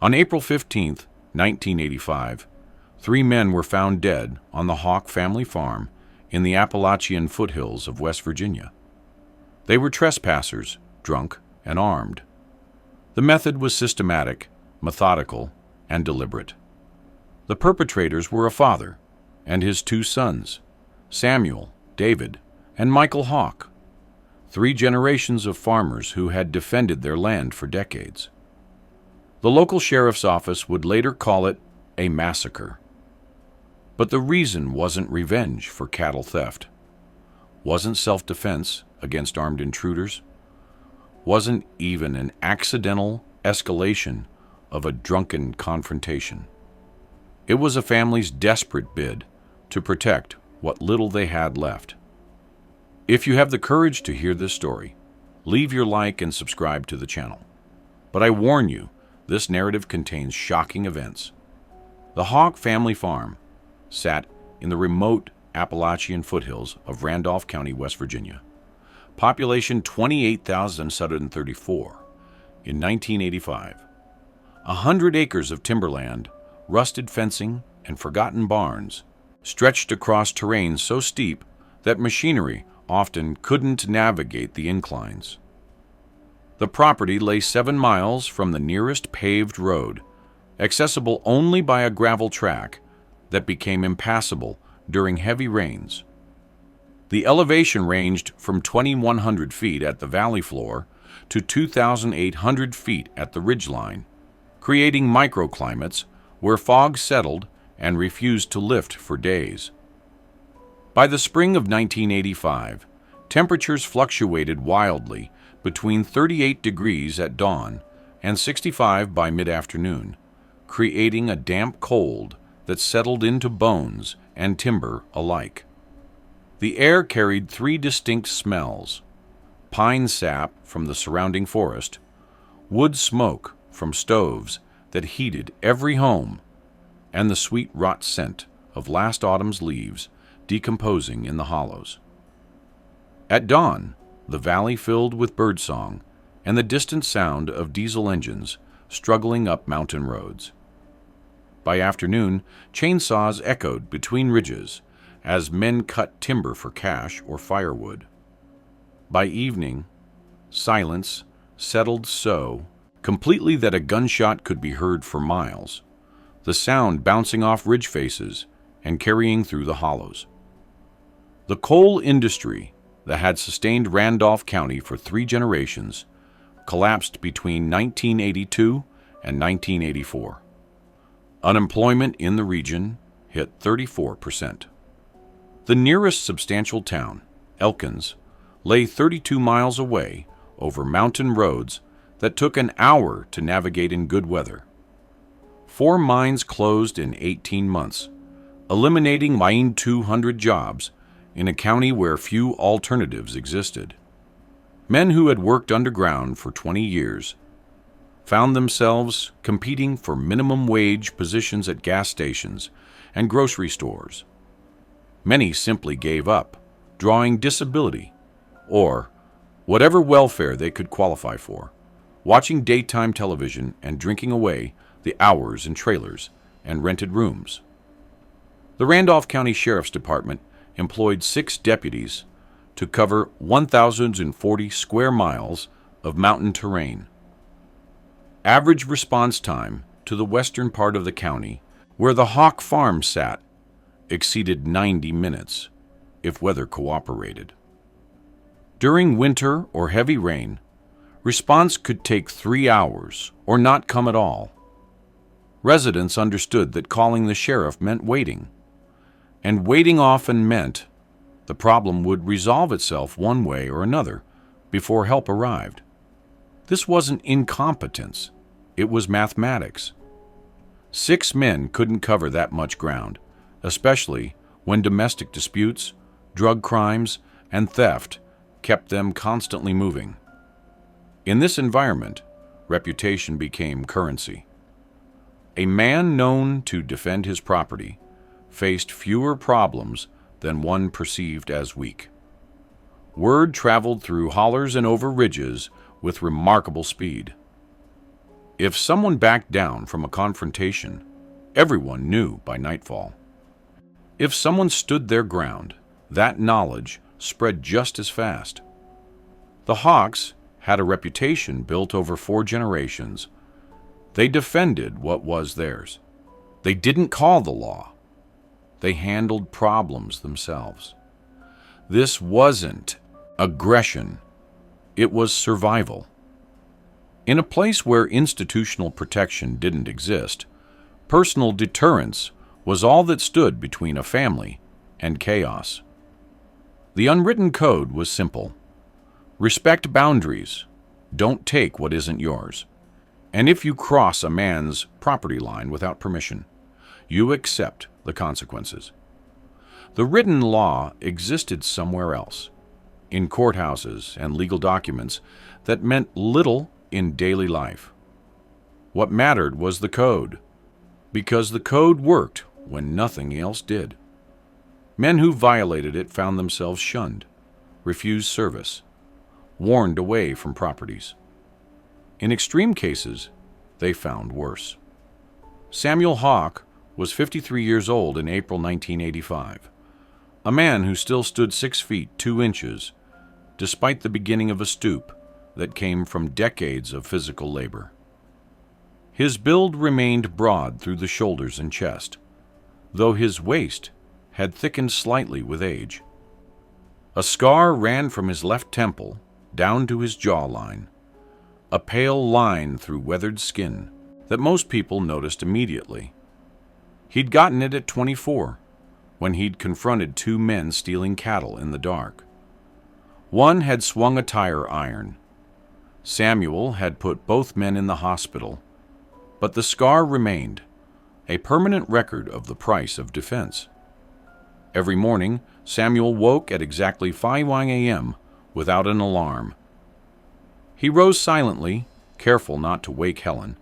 On April 15, 1985, 3 men were found dead on the Hawke family farm in the Appalachian foothills of West Virginia. They were trespassers, drunk and armed. The method was systematic, methodical, and deliberate. The perpetrators were a father and his 2 sons, Samuel, David, and Michael Hawke, 3 generations of farmers who had defended their land for decades. The local sheriff's office would later call it a massacre. But the reason wasn't revenge for cattle theft, wasn't self-defense against armed intruders, wasn't even an accidental escalation of a drunken confrontation. It was a family's desperate bid to protect what little they had left. If you have the courage to hear this story, leave your like and subscribe to the channel. But I warn you, this narrative contains shocking events. The Hawke family farm sat in the remote Appalachian foothills of Randolph County, West Virginia. Population 28,734 in 1985. 100 acres of timberland, rusted fencing, and forgotten barns stretched across terrain so steep that machinery often couldn't navigate the inclines. The property lay 7 miles from the nearest paved road, accessible only by a gravel track that became impassable during heavy rains. The elevation ranged from 2,100 feet at the valley floor to 2,800 feet at the ridgeline, creating microclimates where fog settled and refused to lift for days. By the spring of 1985, temperatures fluctuated wildly between 38 degrees at dawn and 65 by mid-afternoon, creating a damp cold that settled into bones and timber alike. The air carried 3 distinct smells: pine sap from the surrounding forest, wood smoke from stoves that heated every home, and the sweet rot scent of last autumn's leaves decomposing in the hollows. At dawn, the valley filled with birdsong and the distant sound of diesel engines struggling up mountain roads. By afternoon, chainsaws echoed between ridges as men cut timber for cash or firewood. By evening, silence settled so completely that a gunshot could be heard for miles, the sound bouncing off ridge faces and carrying through the hollows. The coal industry that had sustained Randolph County for 3 generations collapsed between 1982 and 1984. Unemployment in the region hit 34%. The nearest substantial town, Elkins, lay 32 miles away over mountain roads that took an hour to navigate in good weather. 4 mines closed in 18 months, eliminating 200 jobs in a county where few alternatives existed. Men who had worked underground for 20 years found themselves competing for minimum wage positions at gas stations and grocery stores. Many simply gave up, drawing disability or whatever welfare they could qualify for, watching daytime television and drinking away the hours in trailers and rented rooms. The Randolph County Sheriff's Department employed 6 deputies to cover 1,040 square miles of mountain terrain. Average response time to the western part of the county, where the Hawke farm sat, exceeded 90 minutes, if weather cooperated. During winter or heavy rain, response could take 3 hours or not come at all. Residents understood that calling the sheriff meant waiting, and waiting often meant the problem would resolve itself one way or another before help arrived. This wasn't incompetence, it was mathematics. 6 men couldn't cover that much ground, especially when domestic disputes, drug crimes, and theft kept them constantly moving. In this environment, reputation became currency. A man known to defend his property faced fewer problems than one perceived as weak. Word traveled through hollers and over ridges with remarkable speed. If someone backed down from a confrontation, everyone knew by nightfall. If someone stood their ground, that knowledge spread just as fast. The Hawkes had a reputation built over 4 generations. They defended what was theirs. They didn't call the law. They handled problems themselves. This wasn't aggression. It was survival. In a place where institutional protection didn't exist, personal deterrence was all that stood between a family and chaos. The unwritten code was simple. Respect boundaries. Don't take what isn't yours. And if you cross a man's property line without permission, you accept the consequences. The written law existed somewhere else, in courthouses and legal documents that meant little in daily life. What mattered was the code, because the code worked when nothing else did. Men who violated it found themselves shunned, refused service, warned away from properties. In extreme cases, they found worse. Samuel Hawke was 53 years old in April 1985, a man who still stood 6 feet 2 inches, despite the beginning of a stoop that came from decades of physical labor. His build remained broad through the shoulders and chest, though his waist had thickened slightly with age. A scar ran from his left temple down to his jawline, a pale line through weathered skin that most people noticed immediately. He'd gotten it at 24, when he'd confronted 2 men stealing cattle in the dark. One had swung a tire iron. Samuel had put both men in the hospital, but the scar remained, a permanent record of the price of defense. Every morning, Samuel woke at exactly 5 a.m. without an alarm. He rose silently, careful not to wake Helen,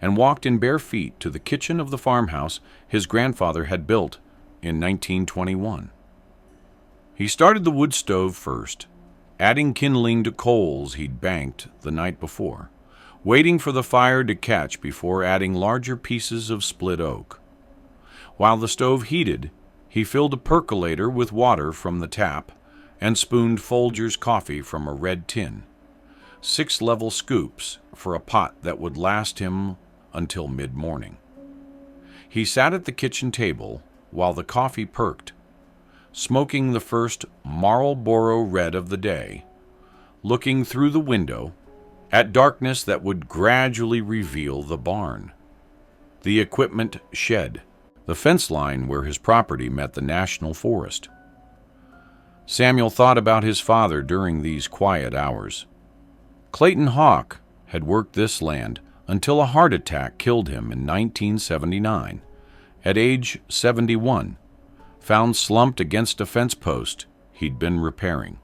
and walked in bare feet to the kitchen of the farmhouse his grandfather had built in 1921. He started the wood stove first, adding kindling to coals he'd banked the night before, waiting for the fire to catch before adding larger pieces of split oak. While the stove heated, he filled a percolator with water from the tap and spooned Folger's coffee from a red tin, 6 level scoops for a pot that would last him until mid-morning. He sat at the kitchen table while the coffee perked, smoking the first Marlboro Red of the day, looking through the window at darkness that would gradually reveal the barn, the equipment shed, the fence line where his property met the national forest. Samuel thought about his father during these quiet hours. Clayton Hawke had worked this land until a heart attack killed him in 1979, at age 71, found slumped against a fence post he'd been repairing.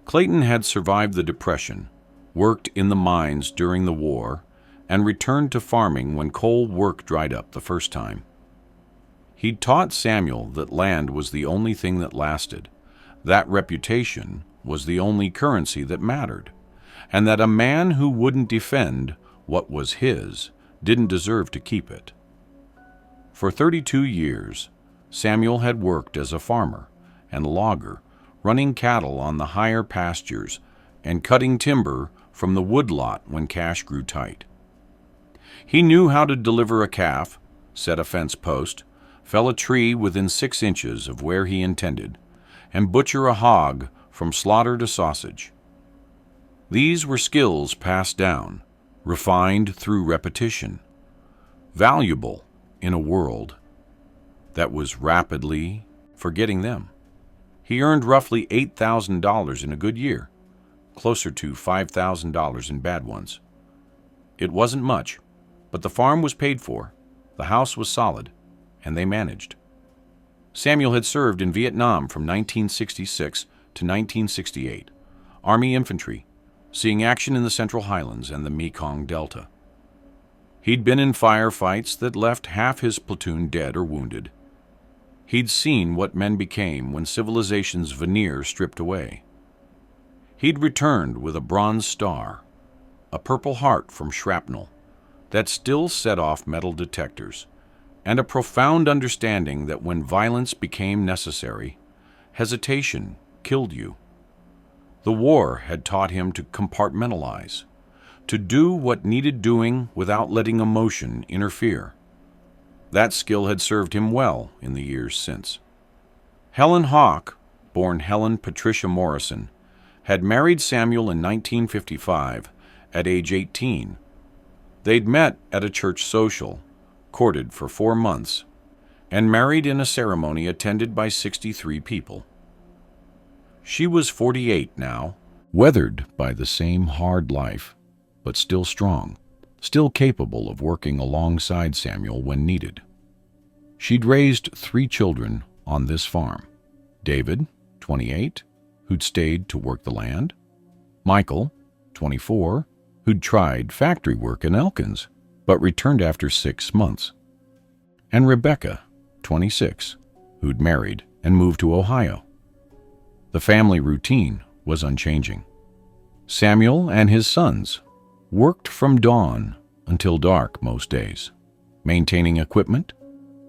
Clayton had survived the Depression, worked in the mines during the war, and returned to farming when coal work dried up the first time. He'd taught Samuel that land was the only thing that lasted, that reputation was the only currency that mattered, and that a man who wouldn't defend what was his didn't deserve to keep it. For 32 years, Samuel had worked as a farmer and logger, running cattle on the higher pastures and cutting timber from the woodlot when cash grew tight. He knew how to deliver a calf, set a fence post, fell a tree within 6 inches of where he intended, and butcher a hog from slaughter to sausage. These were skills passed down, refined through repetition, valuable in a world that was rapidly forgetting them. He earned roughly $8,000 in a good year, closer to $5,000 in bad ones. It wasn't much, but the farm was paid for, the house was solid, and they managed. Samuel had served in Vietnam from 1966 to 1968, Army infantry, seeing action in the Central Highlands and the Mekong Delta. He'd been in firefights that left half his platoon dead or wounded. He'd seen what men became when civilization's veneer stripped away. He'd returned with a Bronze Star, a Purple Heart from shrapnel, that still set off metal detectors, and a profound understanding that when violence became necessary, hesitation killed you. The war had taught him to compartmentalize, to do what needed doing without letting emotion interfere. That skill had served him well in the years since. Helen Hawke, born Helen Patricia Morrison, had married Samuel in 1955 at age 18. They'd met at a church social, courted for 4 months, and married in a ceremony attended by 63 people. She was 48 now, weathered by the same hard life, but still strong, still capable of working alongside Samuel when needed. She'd raised 3 children on this farm. David, 28, who'd stayed to work the land. Michael, 24, who'd tried factory work in Elkins, but returned after 6 months. And Rebecca, 26, who'd married and moved to Ohio. The family routine was unchanging. Samuel and his sons worked from dawn until dark most days, maintaining equipment,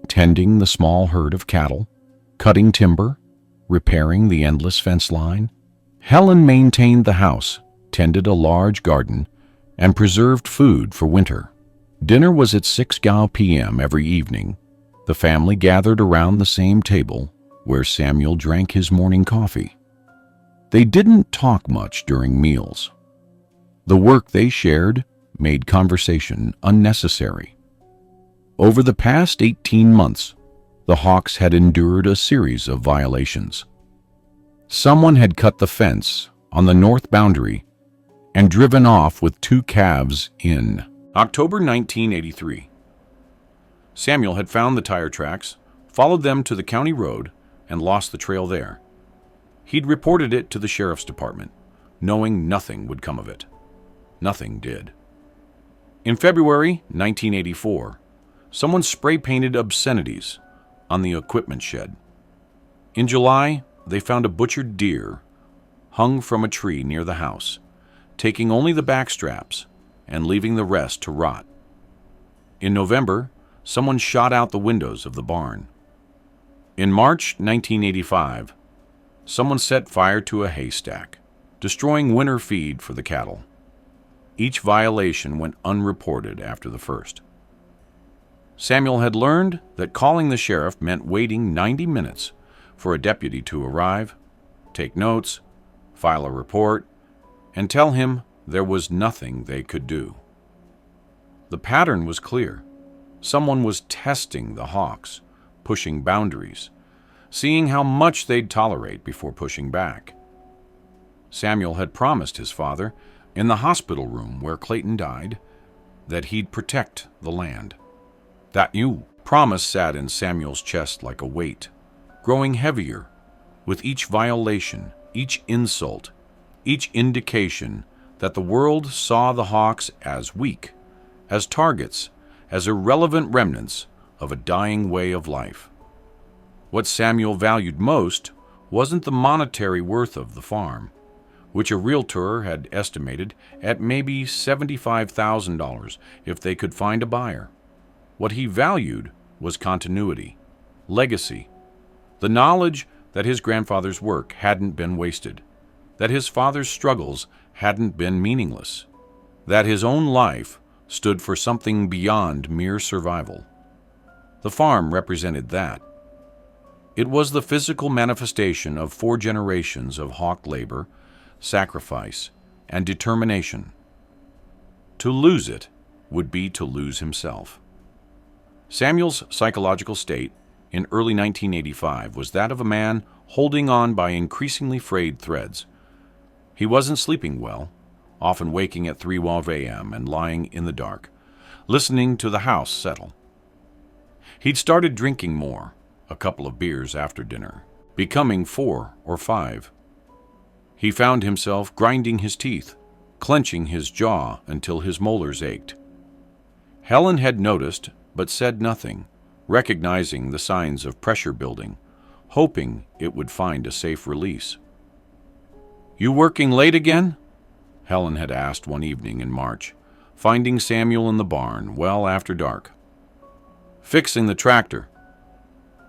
tending the small herd of cattle, cutting timber, repairing the endless fence line. Helen maintained the house, tended a large garden, and preserved food for winter. Dinner was at 6 p.m. every evening. The family gathered around the same table where Samuel drank his morning coffee. They didn't talk much during meals. The work they shared made conversation unnecessary. Over the past 18 months, the Hawkes had endured a series of violations. Someone had cut the fence on the north boundary and driven off with 2 calves in October 1983. Samuel had found the tire tracks, followed them to the county road, and lost the trail there. He'd reported it to the sheriff's department, knowing nothing would come of it. Nothing did. In February 1984, someone spray-painted obscenities on the equipment shed. In July, they found a butchered deer hung from a tree near the house, taking only the back straps and leaving the rest to rot. In November, someone shot out the windows of the barn. In March 1985, someone set fire to a haystack, destroying winter feed for the cattle. Each violation went unreported after the first. Samuel had learned that calling the sheriff meant waiting 90 minutes for a deputy to arrive, take notes, file a report, and tell him there was nothing they could do. The pattern was clear. Someone was testing the Hawkes, pushing boundaries, seeing how much they'd tolerate before pushing back. Samuel had promised his father, in the hospital room where Clayton died, that he'd protect the land. That new promise sat in Samuel's chest like a weight, growing heavier with each violation, each insult, each indication that the world saw the Hawkes as weak, as targets, as irrelevant remnants of a dying way of life. What Samuel valued most wasn't the monetary worth of the farm, which a realtor had estimated at maybe $75,000 if they could find a buyer. What he valued was continuity, legacy, the knowledge that his grandfather's work hadn't been wasted, that his father's struggles hadn't been meaningless, that his own life stood for something beyond mere survival. The farm represented that. It was the physical manifestation of 4 generations of Hawke labor, sacrifice, and determination. To lose it would be to lose himself. Samuel's psychological state in early 1985 was that of a man holding on by increasingly frayed threads. He wasn't sleeping well, often waking at 3:12 a.m. and lying in the dark, listening to the house settle. He'd started drinking more, a couple of beers after dinner, becoming 4 or 5. He found himself grinding his teeth, clenching his jaw until his molars ached. Helen had noticed, but said nothing, recognizing the signs of pressure building, hoping it would find a safe release. "You working late again?" Helen had asked one evening in March, finding Samuel in the barn well after dark. Fixing the tractor.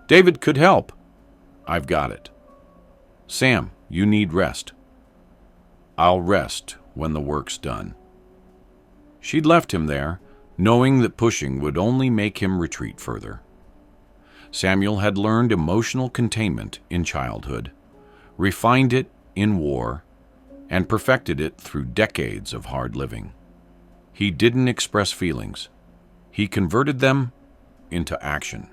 David could help. I've got it. Sam, you need rest. I'll rest when the work's done. She'd left him there, knowing that pushing would only make him retreat further. Samuel had learned emotional containment in childhood, refined it in war, and perfected it through decades of hard living. He didn't express feelings. He converted them into action.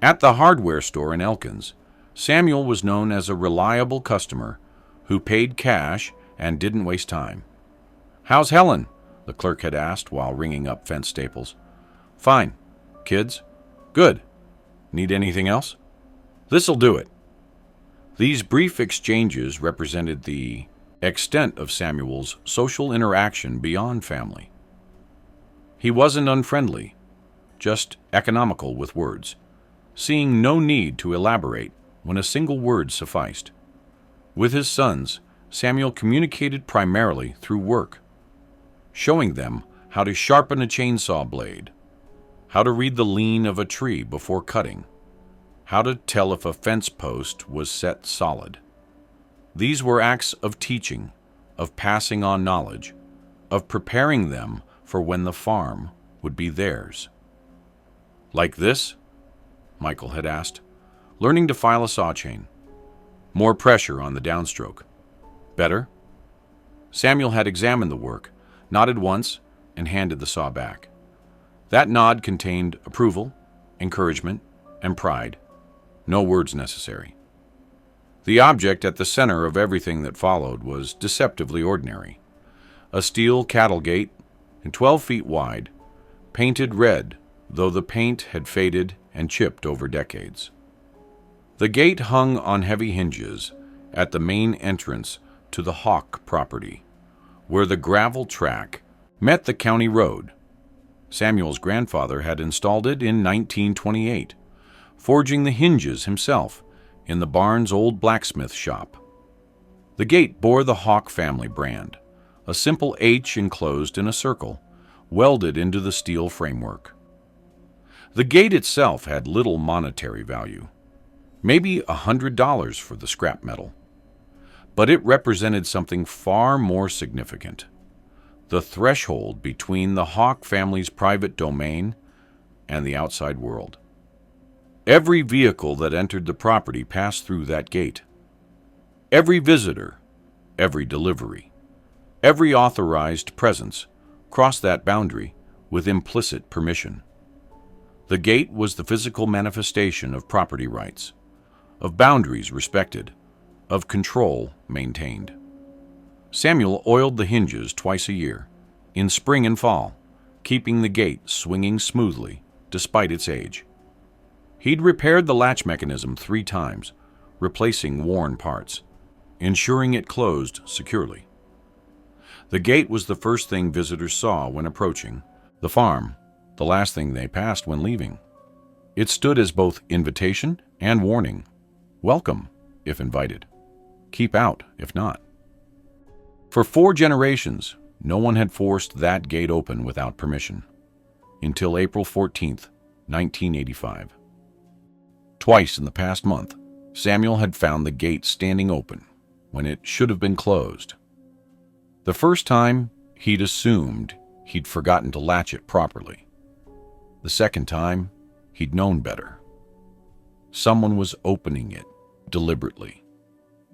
At the hardware store in Elkins, Samuel was known as a reliable customer who paid cash and didn't waste time. "How's Helen?" the clerk had asked while ringing up fence staples. "Fine. Kids? Good. Need anything else?" "This'll do it." These brief exchanges represented the extent of Samuel's social interaction beyond family. He wasn't unfriendly, just economical with words, seeing no need to elaborate when a single word sufficed. With his sons, Samuel communicated primarily through work, showing them how to sharpen a chainsaw blade, how to read the lean of a tree before cutting, how to tell if a fence post was set solid. These were acts of teaching, of passing on knowledge, of preparing them for when the farm would be theirs. "Like this?" Michael had asked, learning to file a saw chain. More pressure on the downstroke. "Better?" Samuel had examined the work, nodded once, and handed the saw back. That nod contained approval, encouragement, and pride. No words necessary. The object at the center of everything that followed was deceptively ordinary. A steel cattle gate, 12 feet wide, painted red, though the paint had faded and chipped over decades. The gate hung on heavy hinges at the main entrance to the Hawke property, where the gravel track met the county road. Samuel's grandfather had installed it in 1928, forging the hinges himself in the barn's old blacksmith shop. The gate bore the Hawke family brand, a simple H enclosed in a circle, welded into the steel framework. The gate itself had little monetary value, maybe $100 for the scrap metal, but it represented something far more significant: the threshold between the Hawke family's private domain and the outside world. Every vehicle that entered the property passed through that gate. Every visitor, every delivery, every authorized presence crossed that boundary with implicit permission. The gate was the physical manifestation of property rights, of boundaries respected, of control maintained. Samuel oiled the hinges twice a year, in spring and fall, keeping the gate swinging smoothly despite its age. He'd repaired the latch mechanism 3 times, replacing worn parts, ensuring it closed securely. The gate was the first thing visitors saw when approaching the farm, the last thing they passed when leaving. It stood as both invitation and warning. Welcome, if invited. Keep out, if not. For 4 generations, no one had forced that gate open without permission, until April 14th, 1985. Twice in the past month, Samuel had found the gate standing open when it should have been closed. The first time, he'd assumed he'd forgotten to latch it properly. The second time, he'd known better. Someone was opening it deliberately,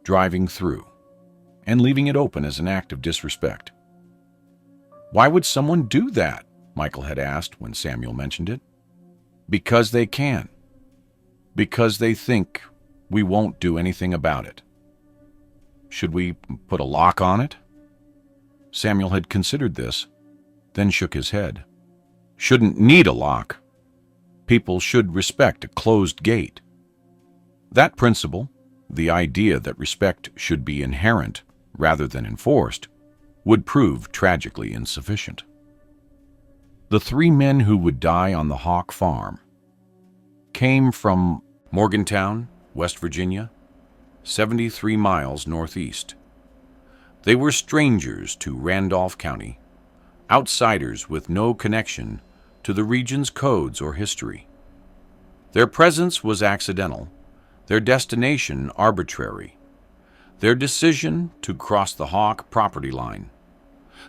driving through, and leaving it open as an act of disrespect. "Why would someone do that?" Michael had asked when Samuel mentioned it. "Because they can. Because they think we won't do anything about it." "Should we put a lock on it?" Samuel had considered this, then shook his head. "Shouldn't need a lock. People should respect a closed gate." That principle, the idea that respect should be inherent rather than enforced, would prove tragically insufficient. The 3 men who would die on the Hawke farm came from Morgantown, West Virginia, 73 miles northeast. They were strangers to Randolph County, outsiders with no connection to the region's codes or history. Their presence was accidental, their destination arbitrary, their decision to cross the Hawke property line,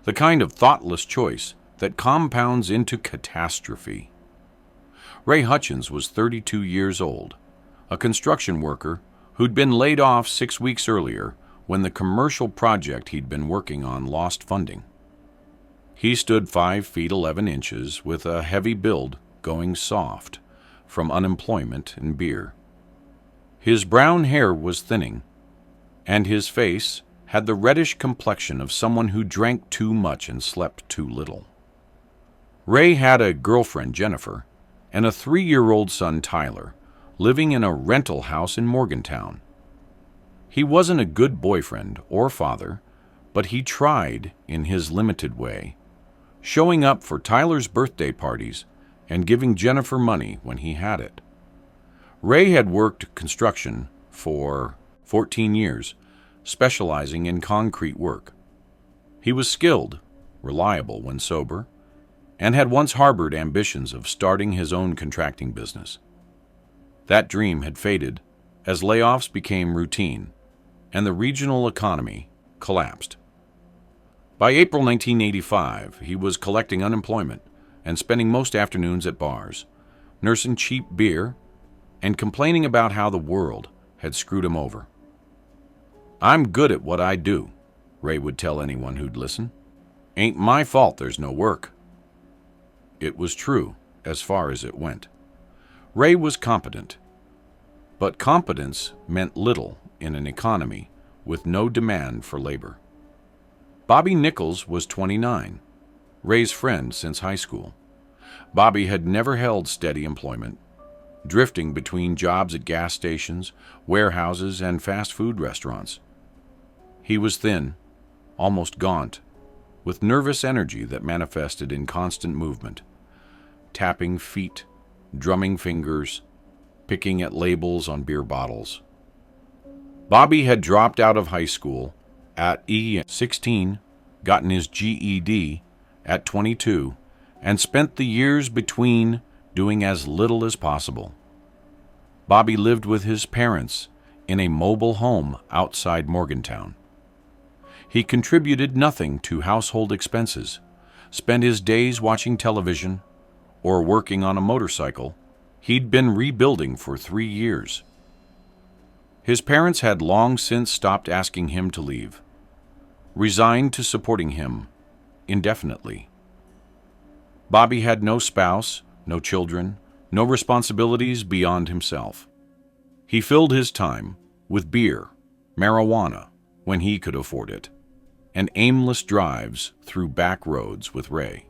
the kind of thoughtless choice that compounds into catastrophe. Ray Hutchins was 32 years old, a construction worker who'd been laid off 6 weeks earlier when the commercial project he'd been working on lost funding. He stood 5 feet 11 inches with a heavy build going soft from unemployment and beer. His brown hair was thinning, and his face had the reddish complexion of someone who drank too much and slept too little. Ray had a girlfriend, Jennifer, and a 3-year-old son, Tyler, living in a rental house in Morgantown. He wasn't a good boyfriend or father, but he tried in his limited way, showing up for Tyler's birthday parties and giving Jennifer money when he had it. Ray had worked construction for 14 years, specializing in concrete work. He was skilled, reliable when sober, and had once harbored ambitions of starting his own contracting business. That dream had faded as layoffs became routine and the regional economy collapsed. By April 1985, he was collecting unemployment and spending most afternoons at bars, nursing cheap beer and complaining about how the world had screwed him over. "I'm good at what I do," Ray would tell anyone who'd listen. "Ain't my fault there's no work." It was true, as far as it went. Ray was competent, but competence meant little in an economy with no demand for labor. Bobby Nichols was 29, Ray's friend since high school. Bobby had never held steady employment, drifting between jobs at gas stations, warehouses, and fast food restaurants. He was thin, almost gaunt, with nervous energy that manifested in constant movement, tapping feet, drumming fingers, picking at labels on beer bottles. Bobby had dropped out of high school at 16, gotten his GED at 22, and spent the years between doing as little as possible. Bobby lived with his parents in a mobile home outside Morgantown. He contributed nothing to household expenses, spent his days watching television or working on a motorcycle he'd been rebuilding for 3 years. His parents had long since stopped asking him to leave, resigned to supporting him indefinitely. Bobby had no spouse, no children, no responsibilities beyond himself. He filled his time with beer, marijuana, when he could afford it, and aimless drives through back roads with Ray.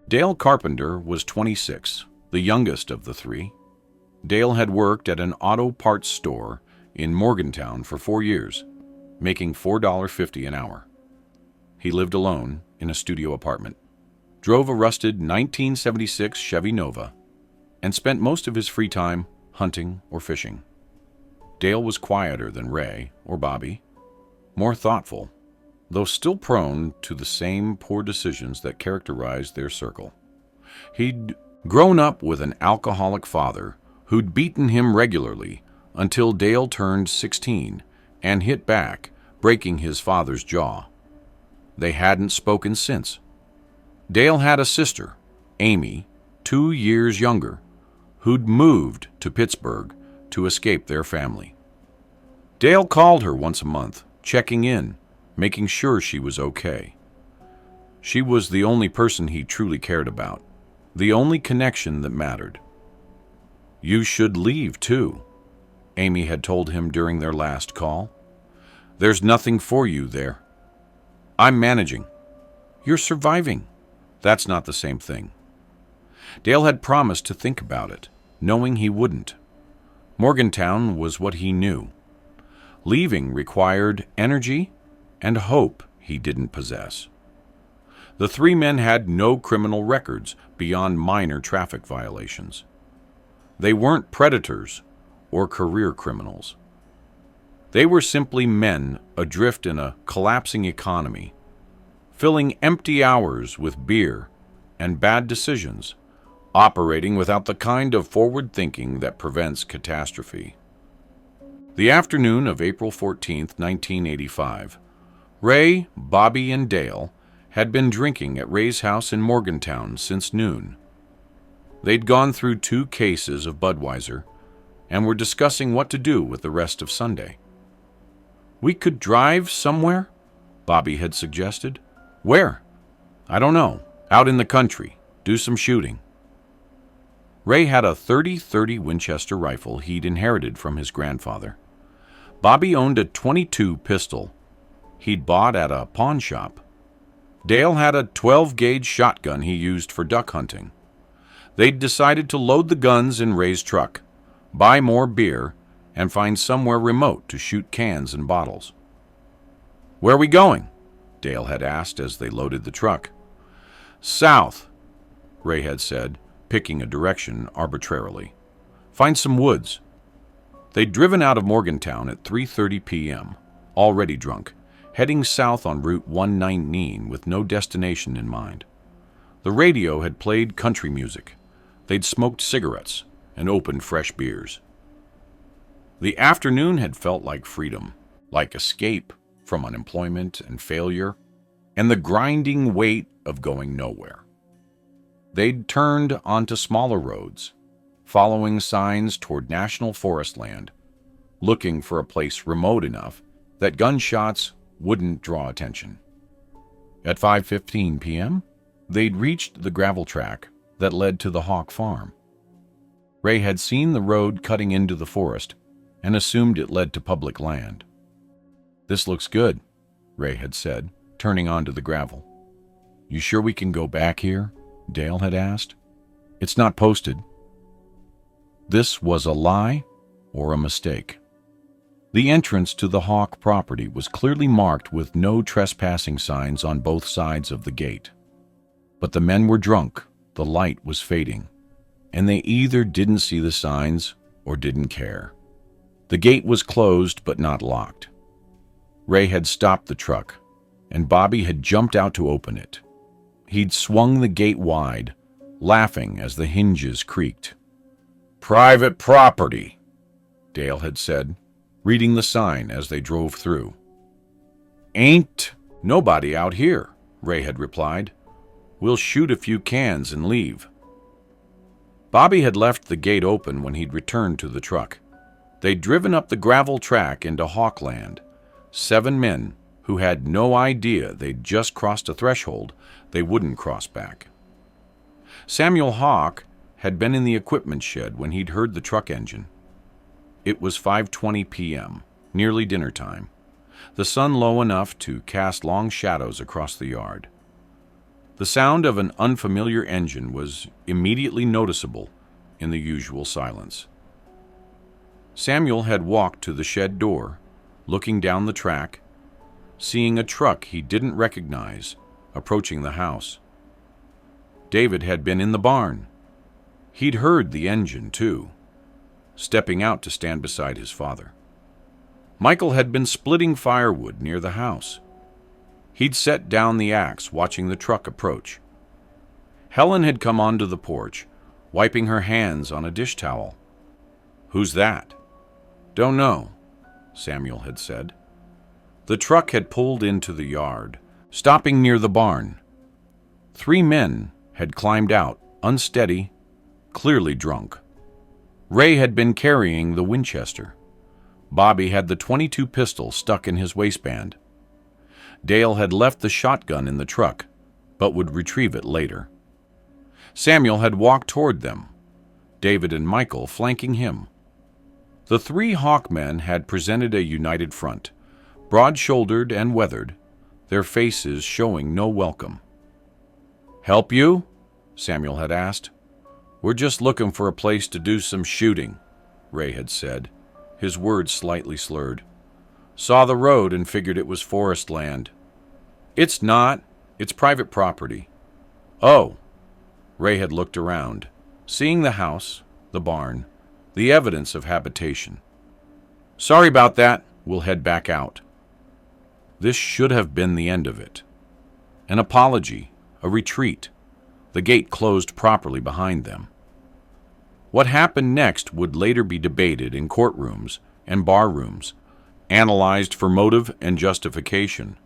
Dale Carpenter was 26, the youngest of the three. Dale had worked at an auto parts store in Morgantown for 4 years, making $4.50 an hour. He lived alone in a studio apartment, drove a rusted 1976 Chevy Nova, and spent most of his free time hunting or fishing. Dale was quieter than Ray or Bobby, more thoughtful, though still prone to the same poor decisions that characterized their circle. He'd grown up with an alcoholic father who'd beaten him regularly until Dale turned 16 and hit back, breaking his father's jaw. They hadn't spoken since. Dale had a sister, Amy, 2 years younger, who'd moved to Pittsburgh to escape their family. Dale called her once a month, checking in, making sure she was okay. She was the only person he truly cared about, the only connection that mattered. "You should leave, too," Amy had told him during their last call. "There's nothing for you there." "I'm managing." "You're surviving." That's not the same thing. Dale had promised to think about it, knowing he wouldn't. Morgantown was what he knew. Leaving required energy and hope he didn't possess. The 3 men had no criminal records beyond minor traffic violations. They weren't predators or career criminals. They were simply men adrift in a collapsing economy, filling empty hours with beer and bad decisions, operating without the kind of forward thinking that prevents catastrophe. The afternoon of April 14th, 1985, Ray, Bobby, and Dale had been drinking at Ray's house in Morgantown since noon. They'd gone through 2 cases of Budweiser and were discussing what to do with the rest of Sunday. "We could drive somewhere," Bobby had suggested. "Where?" "I don't know. Out in the country. Do some shooting." Ray had a .30-30 Winchester rifle he'd inherited from his grandfather. Bobby owned a .22 pistol he'd bought at a pawn shop. Dale had a 12-gauge shotgun he used for duck hunting. They'd decided to load the guns in Ray's truck, buy more beer, and find somewhere remote to shoot cans and bottles. "Where are we going?" Dale had asked as they loaded the truck. "South," Ray had said, picking a direction arbitrarily. "Find some woods." They'd driven out of Morgantown at 3:30 p.m., already drunk, heading south on Route 119 with no destination in mind. The radio had played country music. They'd smoked cigarettes and opened fresh beers. The afternoon had felt like freedom, like escape from unemployment and failure, and the grinding weight of going nowhere. They'd turned onto smaller roads, following signs toward national forest land, looking for a place remote enough that gunshots wouldn't draw attention. At 5:15 p.m., they'd reached the gravel track that led to the Hawke farm. Ray had seen the road cutting into the forest and assumed it led to public land. "This looks good," Ray had said, turning onto the gravel. "You sure we can go back here?" Dale had asked. "It's not posted." This was a lie or a mistake. The entrance to the Hawke property was clearly marked with no trespassing signs on both sides of the gate. But the men were drunk, the light was fading, and they either didn't see the signs or didn't care. The gate was closed but not locked. Ray had stopped the truck, and Bobby had jumped out to open it. He'd swung the gate wide, laughing as the hinges creaked. "Private property," Dale had said, reading the sign as they drove through. "Ain't nobody out here," Ray had replied. "We'll shoot a few cans and leave." Bobby had left the gate open when he'd returned to the truck. They'd driven up the gravel track into Hawke land, 7 men who had no idea they'd just crossed a threshold they wouldn't cross back. Samuel Hawke had been in the equipment shed when he'd heard the truck engine. It was 5:20 p.m., nearly dinner time, the sun low enough to cast long shadows across the yard. The sound of an unfamiliar engine was immediately noticeable in the usual silence. Samuel had walked to the shed door, looking down the track, seeing a truck he didn't recognize approaching the house. David had been in the barn. He'd heard the engine, too, stepping out to stand beside his father. Michael had been splitting firewood near the house. He'd set down the axe, watching the truck approach. Helen had come onto the porch, wiping her hands on a dish towel. "Who's that?" "Don't know," Samuel had said. The truck had pulled into the yard, stopping near the barn. 3 men had climbed out, unsteady, clearly drunk. Ray had been carrying the Winchester. Bobby had the .22 pistol stuck in his waistband. Dale had left the shotgun in the truck, but would retrieve it later. Samuel had walked toward them, David and Michael flanking him. The 3 Hawke men had presented a united front, broad-shouldered and weathered, their faces showing no welcome. "Help you?" Samuel had asked. "We're just looking for a place to do some shooting," Ray had said, his words slightly slurred. "Saw the road and figured it was forest land." "It's not. It's private property." "Oh." Ray had looked around, seeing the house, the barn, the evidence of habitation. "Sorry about that. We'll head back out." This should have been the end of it. An apology, a retreat. The gate closed properly behind them. What happened next would later be debated in courtrooms and bar rooms, analyzed for motive and justification.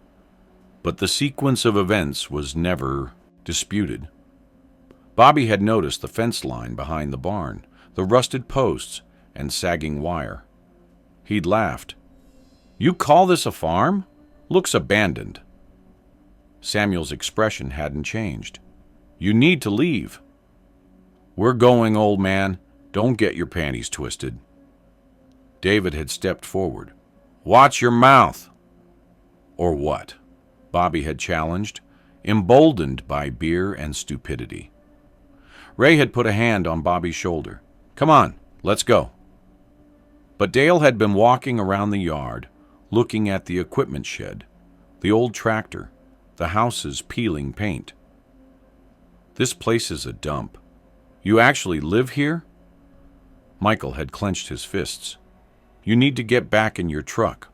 But the sequence of events was never disputed. Bobby had noticed the fence line behind the barn, the rusted posts and sagging wire. He'd laughed. "You call this a farm? Looks abandoned." Samuel's expression hadn't changed. "You need to leave." "We're going, old man. Don't get your panties twisted." David had stepped forward. "Watch your mouth." "Or what?" Bobby had challenged, emboldened by beer and stupidity. Ray had put a hand on Bobby's shoulder. "Come on, let's go." But Dale had been walking around the yard, looking at the equipment shed, the old tractor, the houses peeling paint. "This place is a dump. You actually live here?" Michael had clenched his fists. "You need to get back in your truck."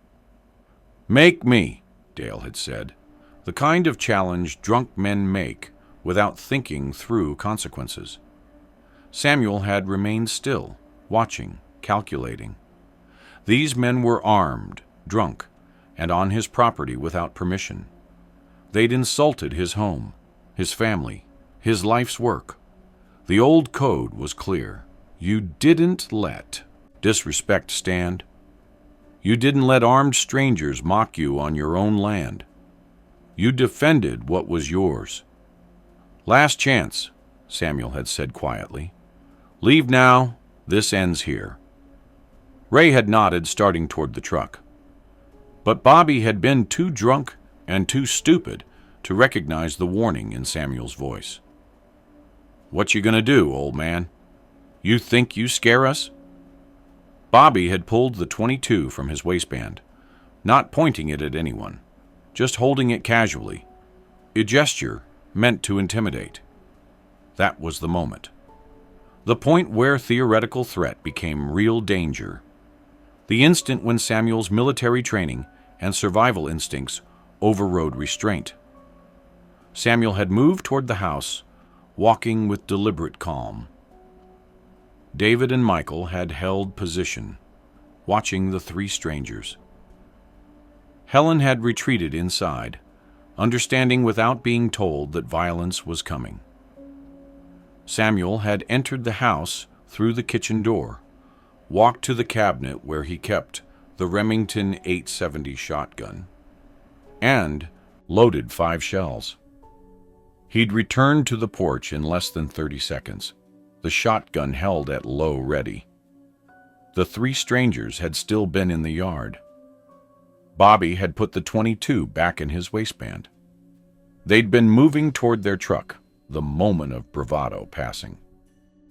"Make me," Dale had said, the kind of challenge drunk men make without thinking through consequences. Samuel had remained still, watching, calculating. These men were armed, drunk, and on his property without permission. They'd insulted his home, his family, his life's work. The old code was clear. You didn't let disrespect stand. You didn't let armed strangers mock you on your own land. You defended what was yours. "Last chance," Samuel had said quietly. "Leave now. This ends here." Ray had nodded, starting toward the truck. But Bobby had been too drunk and too stupid to recognize the warning in Samuel's voice. "What you gonna do, old man? You think you scare us?" Bobby had pulled the .22 from his waistband, not pointing it at anyone, just holding it casually, a gesture meant to intimidate. That was the moment. The point where theoretical threat became real danger. The instant when Samuel's military training and survival instincts overrode restraint. Samuel had moved toward the house, walking with deliberate calm. David and Michael had held position, watching the three strangers. Helen had retreated inside, understanding without being told that violence was coming. Samuel had entered the house through the kitchen door, walked to the cabinet where he kept the Remington 870 shotgun, and loaded 5 shells. He'd returned to the porch in less than 30 seconds, the shotgun held at low ready. The three strangers had still been in the yard. Bobby had put the .22 back in his waistband. They'd been moving toward their truck, the moment of bravado passing.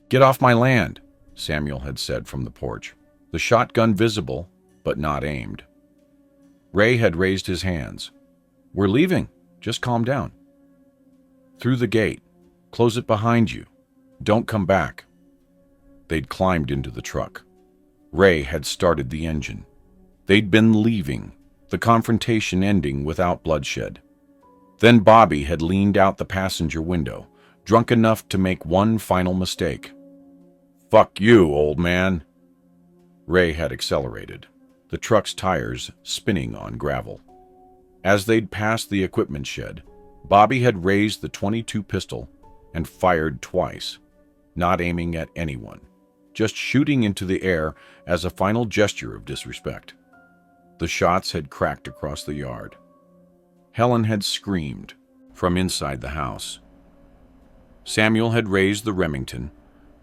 "Get off my land," Samuel had said from the porch, the shotgun visible but not aimed. Ray had raised his hands. "We're leaving. Just calm down." "Through the gate. Close it behind you. Don't come back." They'd climbed into the truck. Ray had started the engine. They'd been leaving, the confrontation ending without bloodshed. Then Bobby had leaned out the passenger window, drunk enough to make one final mistake. "Fuck you, old man." Ray had accelerated, the truck's tires spinning on gravel. As they'd passed the equipment shed, Bobby had raised the .22 pistol and fired twice, not aiming at anyone, just shooting into the air as a final gesture of disrespect. The shots had cracked across the yard. Helen had screamed from inside the house. Samuel had raised the Remington,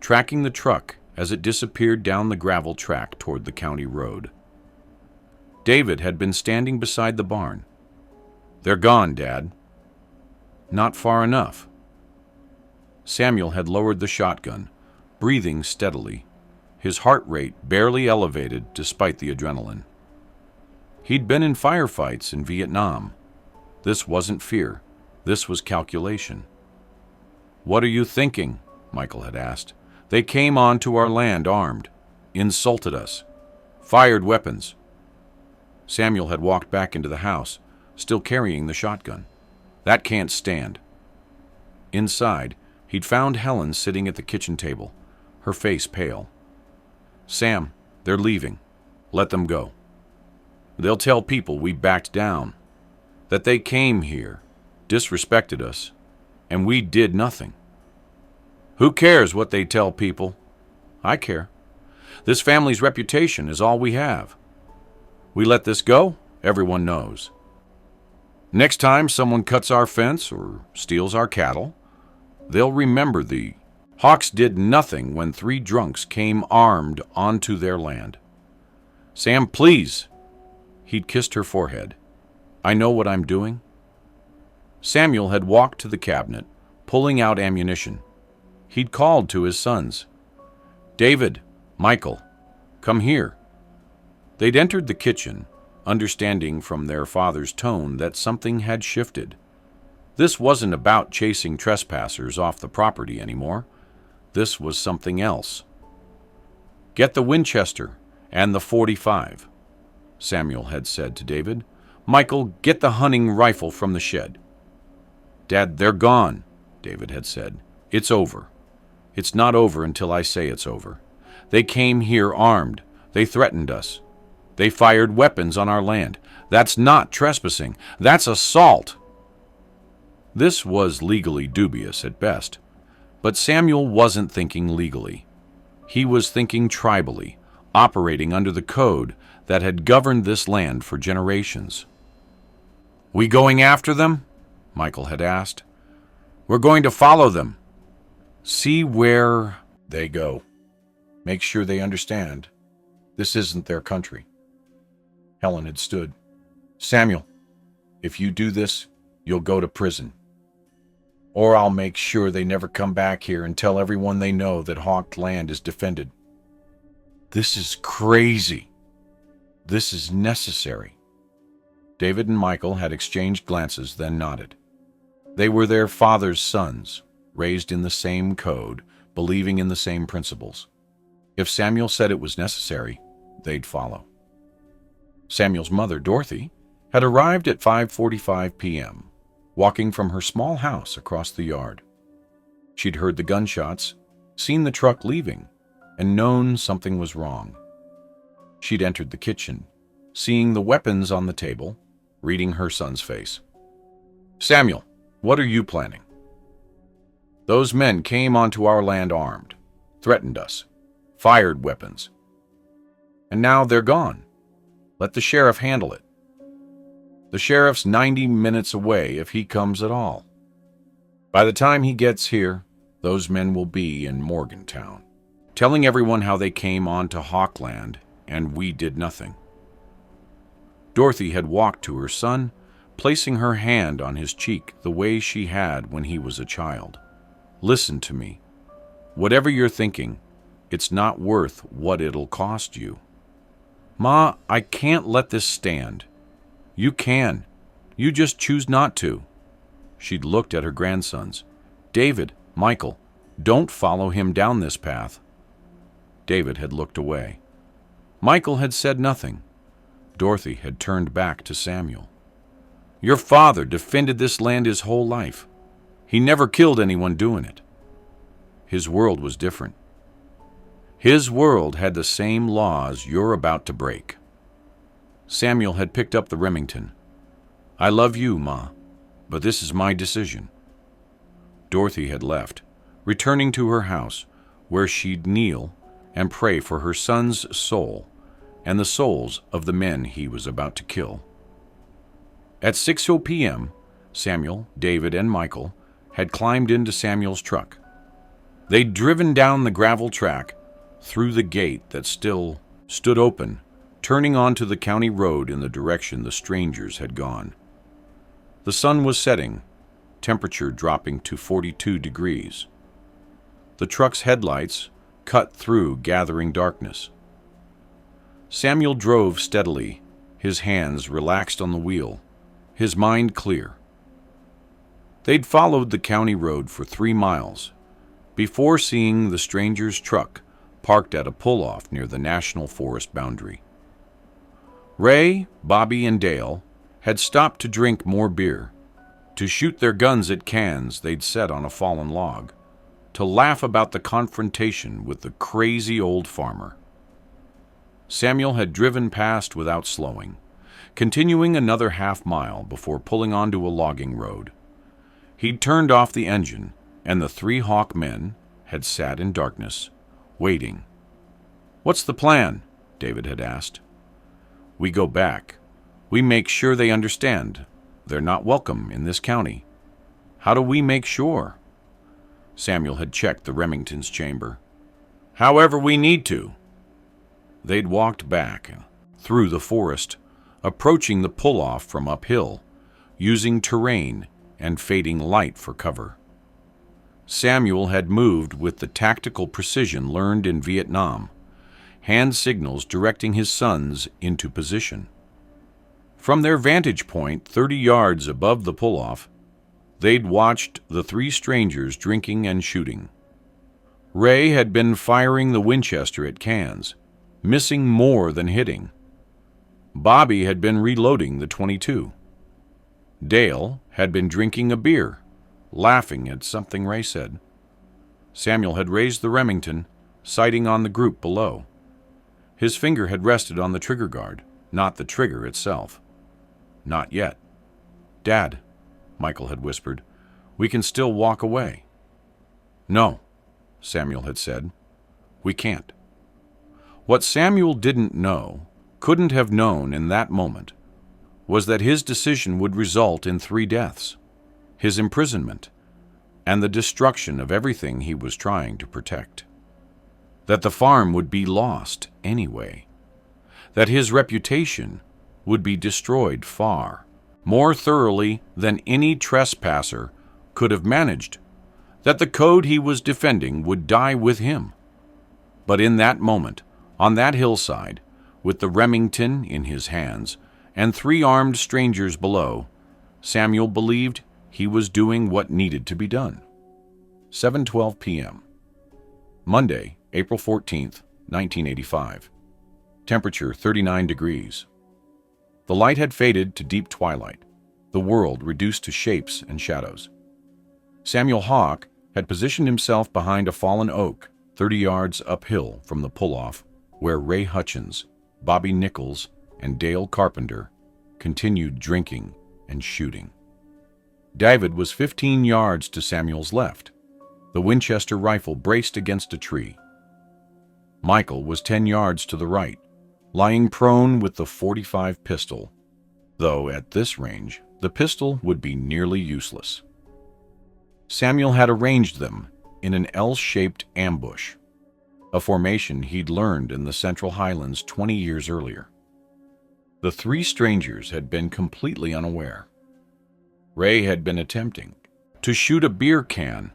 tracking the truck as it disappeared down the gravel track toward the county road. David had been standing beside the barn. "They're gone, Dad." "Not far enough." Samuel had lowered the shotgun, breathing steadily, his heart rate barely elevated despite the adrenaline. He'd been in firefights in Vietnam. This wasn't fear. This was calculation. "What are you thinking?" Michael had asked. "They came onto our land armed, insulted us, fired weapons." Samuel had walked back into the house, still carrying the shotgun. That can't stand. Inside, he'd found Helen sitting at the kitchen table, her face pale. Sam, they're leaving. Let them go. They'll tell people we backed down, that they came here, disrespected us, and we did nothing. Who cares what they tell people? I care. This family's reputation is all we have. We let this go, everyone knows. Next time someone cuts our fence or steals our cattle, they'll remember the Hawkes did nothing when 3 drunks came armed onto their land. Sam, please. He'd kissed her forehead. I know what I'm doing. Samuel had walked to the cabinet, pulling out ammunition. He'd called to his sons. David, Michael, come here. They'd entered the kitchen, understanding from their father's tone that something had shifted. This wasn't about chasing trespassers off the property anymore. This was something else. Get the Winchester and the .45, Samuel had said to David. Michael, get the hunting rifle from the shed. Dad, they're gone, David had said. It's over. It's not over until I say it's over. They came here armed. They threatened us. They fired weapons on our land. That's not trespassing. That's assault. This was legally dubious at best, but Samuel wasn't thinking legally. He was thinking tribally, operating under the code that had governed this land for generations. We going after them? Michael had asked. We're going to follow them. See where they go. Make sure they understand this isn't their country. Helen had stood. Samuel, if you do this, you'll go to prison. Or I'll make sure they never come back here and tell everyone they know that Hawke land is defended. This is crazy. This is necessary. David and Michael had exchanged glances, then nodded. They were their father's sons, raised in the same code, believing in the same principles. If Samuel said it was necessary, they'd follow. Samuel's mother, Dorothy, had arrived at 5:45 p.m., walking from her small house across the yard. She'd heard the gunshots, seen the truck leaving, and known something was wrong. She'd entered the kitchen, seeing the weapons on the table, reading her son's face. Samuel, what are you planning? Those men came onto our land armed, threatened us, fired weapons. And now they're gone. Let the sheriff handle it. The sheriff's 90 minutes away if he comes at all. By the time he gets here, those men will be in Morgantown, telling everyone how they came onto Hawke land and we did nothing. Dorothy had walked to her son, placing her hand on his cheek the way she had when he was a child. Listen to me. Whatever you're thinking, it's not worth what it'll cost you. Ma, I can't let this stand. You can. You just choose not to. She'd looked at her grandsons. David, Michael, don't follow him down this path. David had looked away. Michael had said nothing. Dorothy had turned back to Samuel. Your father defended this land his whole life. He never killed anyone doing it. His world was different. His world had the same laws you're about to break. Samuel had picked up the Remington. I love you, Ma, but this is my decision. Dorothy had left, returning to her house, where she'd kneel and pray for her son's soul and the souls of the men he was about to kill. At 6:00 p.m., Samuel, David, and Michael had climbed into Samuel's truck. They'd driven down the gravel track through the gate that still stood open, turning onto the county road in the direction the strangers had gone. The sun was setting, temperature dropping to 42 degrees. The truck's headlights cut through gathering darkness. Samuel drove steadily, his hands relaxed on the wheel, his mind clear. They'd followed the county road for 3 miles before seeing the stranger's truck parked at a pull-off near the National Forest boundary. Ray, Bobby, and Dale had stopped to drink more beer, to shoot their guns at cans they'd set on a fallen log, to laugh about the confrontation with the crazy old farmer. Samuel had driven past without slowing, continuing another half-mile before pulling onto a logging road. He'd turned off the engine, and the three Hawke men had sat in darkness, waiting. "What's the plan?" David had asked. "We go back. We make sure they understand they're not welcome in this county." "How do we make sure?" Samuel had checked the Remington's chamber. "However we need to." They'd walked back through the forest, approaching the pull-off from uphill, using terrain and fading light for cover. Samuel had moved with the tactical precision learned in Vietnam, hand signals directing his sons into position. From their vantage point 30 yards above the pull-off, they'd watched the three strangers drinking and shooting. Ray had been firing the Winchester at cans, missing more than hitting. Bobby had been reloading the .22. Dale had been drinking a beer, laughing at something Ray said. Samuel had raised the Remington, sighting on the group below. His finger had rested on the trigger guard, not the trigger itself. "Not yet." "Dad," Michael had whispered, "we can still walk away." "No," Samuel had said, "we can't." What Samuel didn't know, couldn't have known in that moment, was that his decision would result in 3 deaths, his imprisonment, and the destruction of everything he was trying to protect. That the farm would be lost anyway. That his reputation would be destroyed far, more thoroughly than any trespasser could have managed. That the code he was defending would die with him. But in that moment, on that hillside, with the Remington in his hands and 3 armed strangers below, Samuel believed he was doing what needed to be done. 7:12 p.m. Monday, April 14th, 1985. Temperature 39 degrees. The light had faded to deep twilight, the world reduced to shapes and shadows. Samuel Hawke had positioned himself behind a fallen oak 30 yards uphill from the pull-off, where Ray Hutchins, Bobby Nichols, and Dale Carpenter continued drinking and shooting. David was 15 yards to Samuel's left, the Winchester rifle braced against a tree. Michael was 10 yards to the right, lying prone with the .45 pistol, though at this range the pistol would be nearly useless. Samuel had arranged them in an L-shaped ambush, a formation he'd learned in the Central Highlands 20 years earlier. The 3 strangers had been completely unaware. Ray had been attempting to shoot a beer can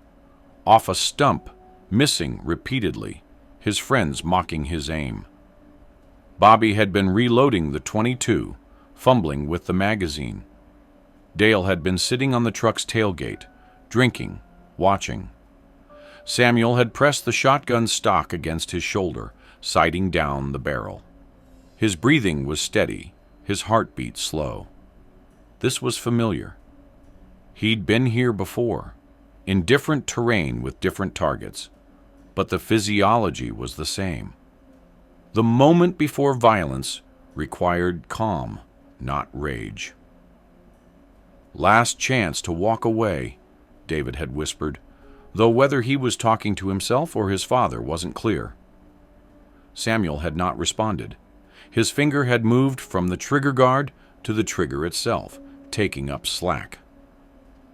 off a stump, missing repeatedly, his friends mocking his aim. Bobby had been reloading the .22, fumbling with the magazine. Dale had been sitting on the truck's tailgate, drinking, watching. Samuel had pressed the shotgun stock against his shoulder, sighting down the barrel. His breathing was steady, his heartbeat slow. This was familiar. He'd been here before, in different terrain with different targets, but the physiology was the same. The moment before violence required calm, not rage. "Last chance to walk away," David had whispered, though whether he was talking to himself or his father wasn't clear. Samuel had not responded. His finger had moved from the trigger guard to the trigger itself, taking up slack.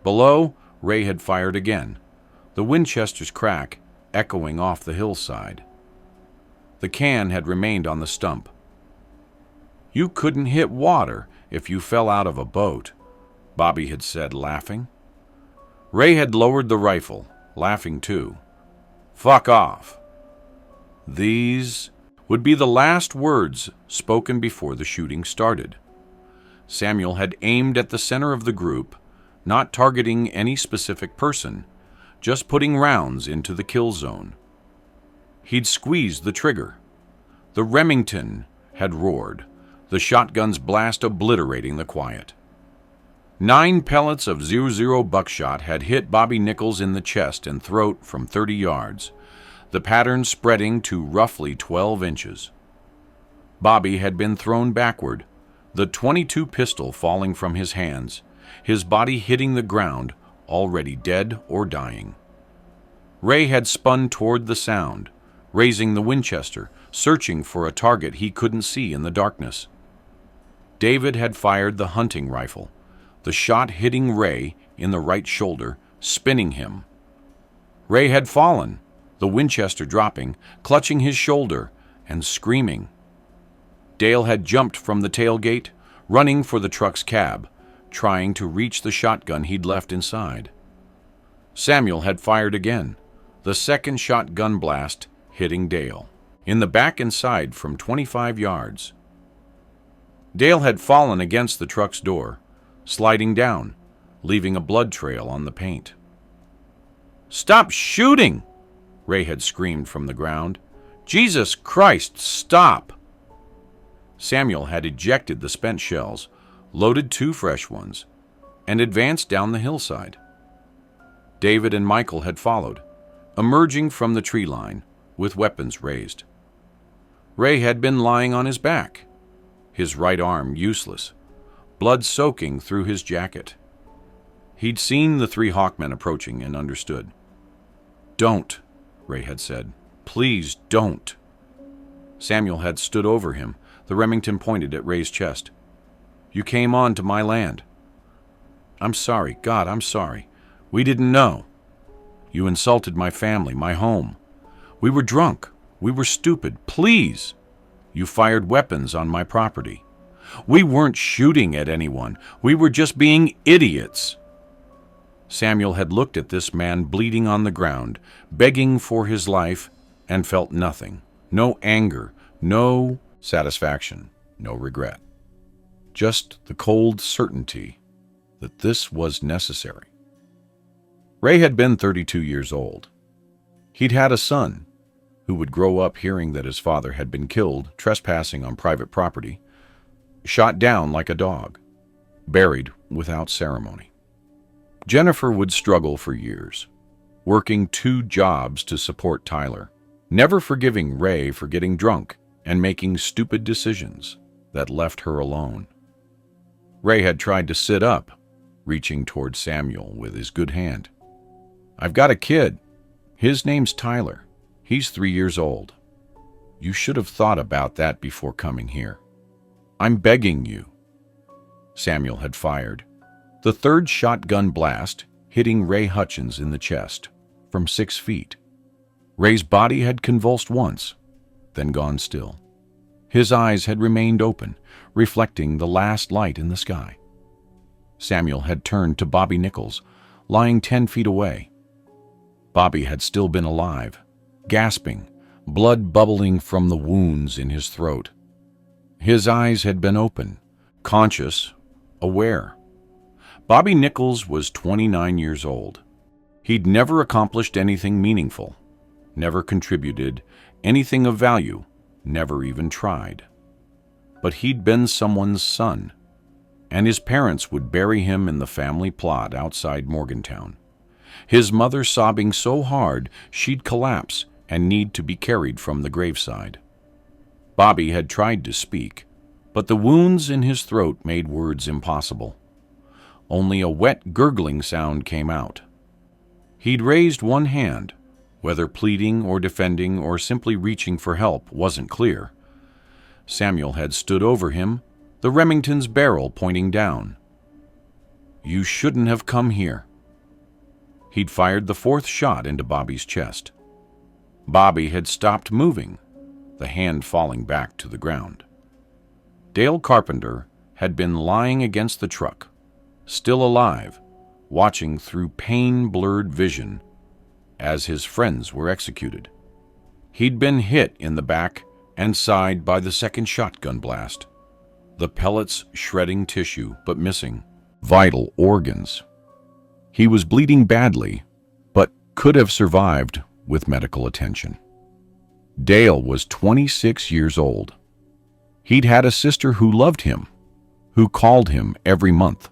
Below, Ray had fired again, the Winchester's crack echoing off the hillside. The can had remained on the stump. "You couldn't hit water if you fell out of a boat," Bobby had said, laughing. Ray had lowered the rifle, laughing too. "Fuck off." These would be the last words spoken before the shooting started. Samuel had aimed at the center of the group, not targeting any specific person, just putting rounds into the kill zone. He'd squeezed the trigger. The Remington had roared, the shotgun's blast obliterating the quiet. 9 pellets of .00 buckshot had hit Bobby Nichols in the chest and throat from 30 yards, the pattern spreading to roughly 12 inches. Bobby had been thrown backward, the .22 pistol falling from his hands, his body hitting the ground, already dead or dying. Ray had spun toward the sound, raising the Winchester, searching for a target he couldn't see in the darkness. David had fired the hunting rifle, the shot hitting Ray in the right shoulder, spinning him. Ray had fallen, the Winchester dropping, clutching his shoulder and screaming. Dale had jumped from the tailgate, running for the truck's cab, trying to reach the shotgun he'd left inside. Samuel had fired again, the second shotgun blast hitting Dale, in the back and side from 25 yards. Dale had fallen against the truck's door, sliding down, leaving a blood trail on the paint. "Stop shooting!" Ray had screamed from the ground. "Jesus Christ, stop!" Samuel had ejected the spent shells, loaded 2 fresh ones, and advanced down the hillside. David and Michael had followed, emerging from the tree line, with weapons raised. Ray had been lying on his back, his right arm useless, blood soaking through his jacket. He'd seen the 3 Hawkmen approaching and understood. "Don't," Ray had said. "Please don't." Samuel had stood over him, the Remington pointed at Ray's chest. "You came on to my land." "I'm sorry, God, I'm sorry. We didn't know. You insulted my family, my home. We were drunk. We were stupid. Please. You fired weapons on my property. We weren't shooting at anyone. We were just being idiots." Samuel had looked at this man bleeding on the ground, begging for his life, and felt nothing. No anger, no satisfaction, no regret. Just the cold certainty that this was necessary. Ray had been 32 years old. He'd had a son who would grow up hearing that his father had been killed trespassing on private property, shot down like a dog, buried without ceremony. Jennifer would struggle for years, working 2 jobs to support Tyler, never forgiving Ray for getting drunk and making stupid decisions that left her alone. Ray had tried to sit up, reaching toward Samuel with his good hand. "I've got a kid. His name's Tyler. He's 3 years old. You should have thought about that before coming here. I'm begging you." Samuel had fired, the 3rd shotgun blast hitting Ray Hutchins in the chest from 6 feet. Ray's body had convulsed once, then gone still. His eyes had remained open, reflecting the last light in the sky. Samuel had turned to Bobby Nichols, lying 10 feet away. Bobby had still been alive, gasping, blood bubbling from the wounds in his throat. His eyes had been open, conscious, aware. Bobby Nichols was 29 years old. He'd never accomplished anything meaningful, never contributed anything of value, never even tried. But he'd been someone's son, and his parents would bury him in the family plot outside Morgantown, his mother sobbing so hard she'd collapse and need to be carried from the graveside. Bobby had tried to speak, but the wounds in his throat made words impossible. Only a wet gurgling sound came out. He'd raised one hand, whether pleading or defending or simply reaching for help wasn't clear. Samuel had stood over him, the Remington's barrel pointing down. "You shouldn't have come here." He'd fired the 4th shot into Bobby's chest. Bobby had stopped moving, the hand falling back to the ground. Dale Carpenter had been lying against the truck, still alive, watching through pain-blurred vision as his friends were executed. He'd been hit in the back and side by the 2nd shotgun blast, the pellets shredding tissue but missing vital organs. He was bleeding badly, but could have survived with medical attention. Dale was 26 years old. He'd had a sister who loved him, who called him every month.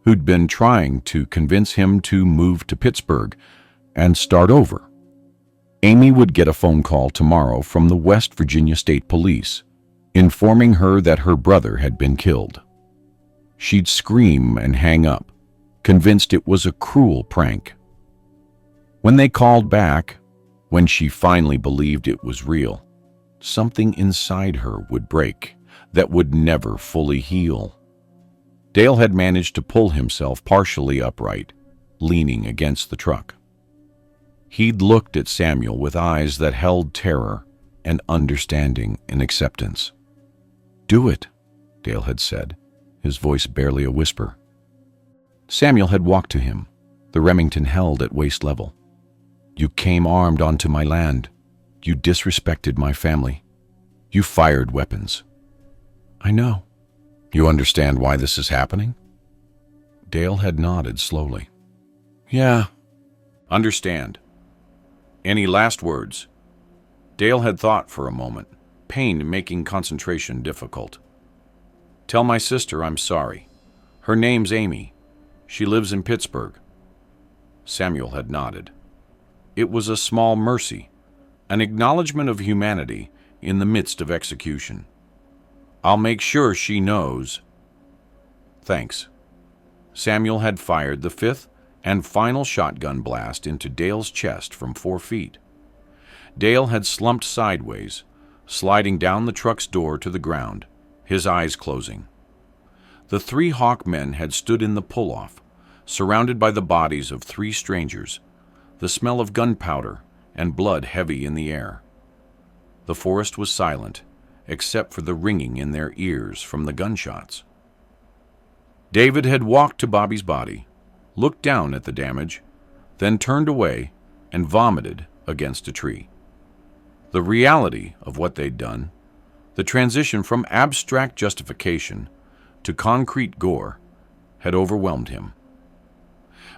who'd been trying to convince him to move to Pittsburgh and start over. Amy would get a phone call tomorrow from the West Virginia State Police, informing her that her brother had been killed. She'd scream and hang up, convinced it was a cruel prank. When they called back, when she finally believed it was real, something inside her would break that would never fully heal. Dale had managed to pull himself partially upright, leaning against the truck. He'd looked at Samuel with eyes that held terror and understanding and acceptance. "Do it," Dale had said, his voice barely a whisper. Samuel had walked to him, the Remington held at waist level. "You came armed onto my land. You disrespected my family. You fired weapons." "I know." "You understand why this is happening?" Dale had nodded slowly. "Yeah." "Understand." Any last words? Dale had thought for a moment, pain making concentration difficult. "Tell my sister I'm sorry. Her name's Amy. She lives in Pittsburgh." Samuel had nodded. It was a small mercy, an acknowledgement of humanity in the midst of execution. "I'll make sure she knows." "Thanks." Samuel had fired the fifth and final shotgun blast into Dale's chest from 4 feet. Dale had slumped sideways, sliding down the truck's door to the ground, his eyes closing. The 3 Hawke men had stood in the pull-off, surrounded by the bodies of 3 strangers, the smell of gunpowder and blood heavy in the air. The forest was silent, except for the ringing in their ears from the gunshots. David had walked to Bobby's body, looked down at the damage, then turned away and vomited against a tree. The reality of what they'd done, the transition from abstract justification to concrete gore, had overwhelmed him.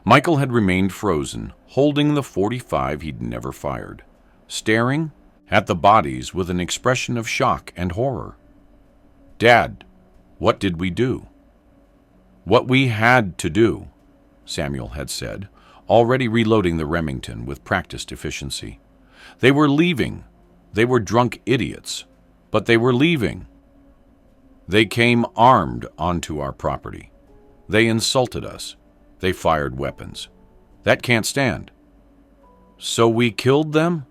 Michael had remained frozen, holding the .45 he'd never fired, staring at the bodies with an expression of shock and horror. "Dad, what did we do?" "What we had to do," Samuel had said, already reloading the Remington with practiced efficiency. "They were leaving. They were drunk idiots, but they were leaving. They came armed onto our property. They insulted us. They fired weapons. That can't stand. So we killed them?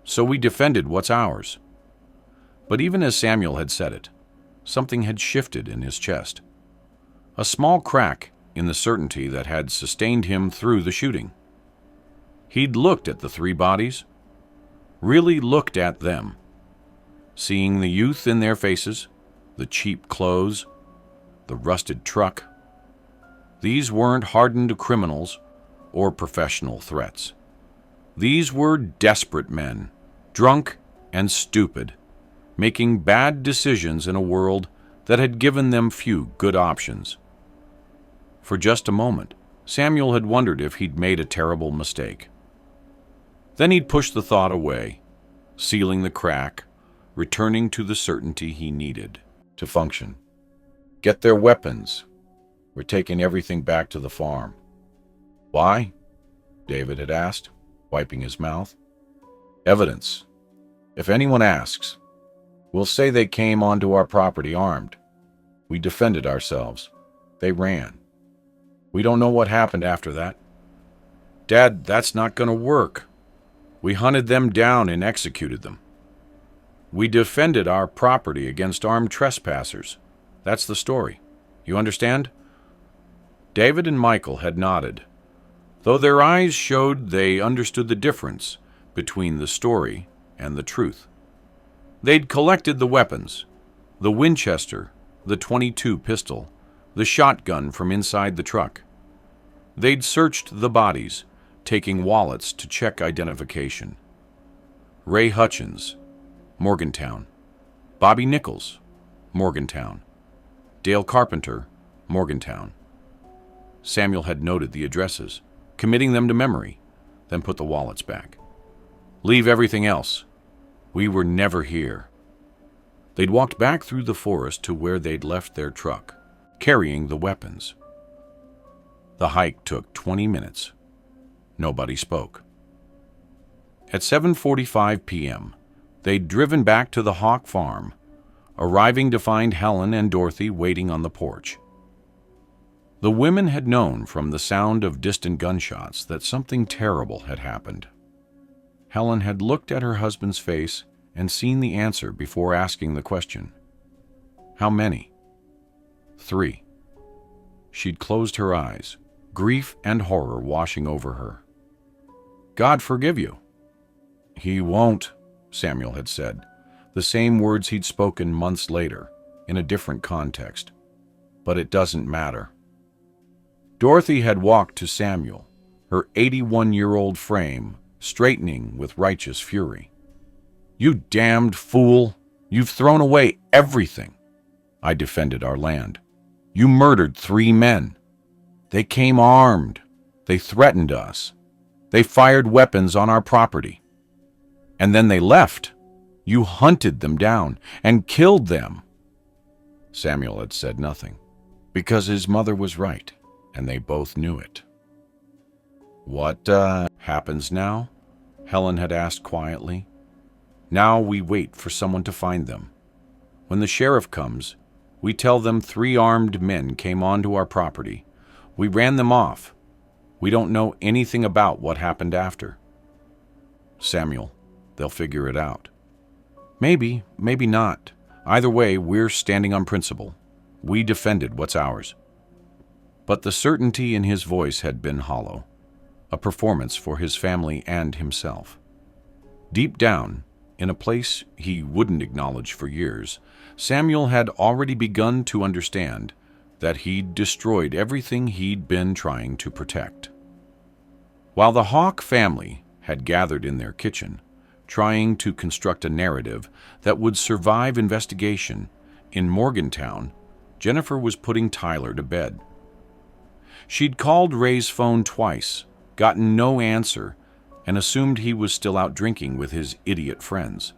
So we defended what's ours." But even as Samuel had said it, something had shifted in his chest. A small crack in the certainty that had sustained him through the shooting. He'd looked at the 3 bodies, really looked at them, seeing the youth in their faces, the cheap clothes, the rusted truck. These weren't hardened criminals or professional threats. These were desperate men, drunk and stupid, making bad decisions in a world that had given them few good options. For just a moment, Samuel had wondered if he'd made a terrible mistake. Then he'd pushed the thought away, sealing the crack, returning to the certainty he needed to function. "Get their weapons. We're taking everything back to the farm." "Why?" David had asked, wiping his mouth. "Evidence. If anyone asks, we'll say they came onto our property armed. We defended ourselves. They ran. We don't know what happened after that." "Dad, that's not going to work. We hunted them down and executed them. We defended our property against armed trespassers. That's the story. You understand?" David and Michael had nodded, though their eyes showed they understood the difference between the story and the truth. They'd collected the weapons, the Winchester, the .22 pistol, the shotgun from inside the truck. They'd searched the bodies, taking wallets to check identification. Ray Hutchins, Morgantown. Bobby Nichols, Morgantown. Dale Carpenter, Morgantown. Samuel had noted the addresses, committing them to memory, then put the wallets back. "Leave everything else. We were never here." They'd walked back through the forest to where they'd left their truck, carrying the weapons. The hike took 20 minutes. Nobody spoke. At 7:45 p.m., they'd driven back to the Hawke farm, arriving to find Helen and Dorothy waiting on the porch. The women had known from the sound of distant gunshots that something terrible had happened. Helen had looked at her husband's face and seen the answer before asking the question. How many? 3. She'd closed her eyes, grief and horror washing over her. God forgive you. He won't, Samuel had said, the same words he'd spoken months later, in a different context. But it doesn't matter. Dorothy had walked to Samuel, her 81-year-old frame straightening with righteous fury. You damned fool! You've thrown away everything. I defended our land. You murdered 3 men. They came armed. They threatened us. They fired weapons on our property. And then they left. You hunted them down and killed them. Samuel had said nothing, because his mother was right, and they both knew it. What happens now? Helen had asked quietly. Now we wait for someone to find them. When the sheriff comes, we tell them 3 armed men came onto our property. We ran them off. We don't know anything about what happened after. Samuel, they'll figure it out. Maybe, maybe not. Either way, we're standing on principle. We defended what's ours. But the certainty in his voice had been hollow, a performance for his family and himself. Deep down, in a place he wouldn't acknowledge for years, Samuel had already begun to understand that he'd destroyed everything he'd been trying to protect. While the Hawke family had gathered in their kitchen, trying to construct a narrative that would survive investigation, in Morgantown, Jennifer was putting Tyler to bed. She'd called Ray's phone twice, gotten no answer, and assumed he was still out drinking with his idiot friends.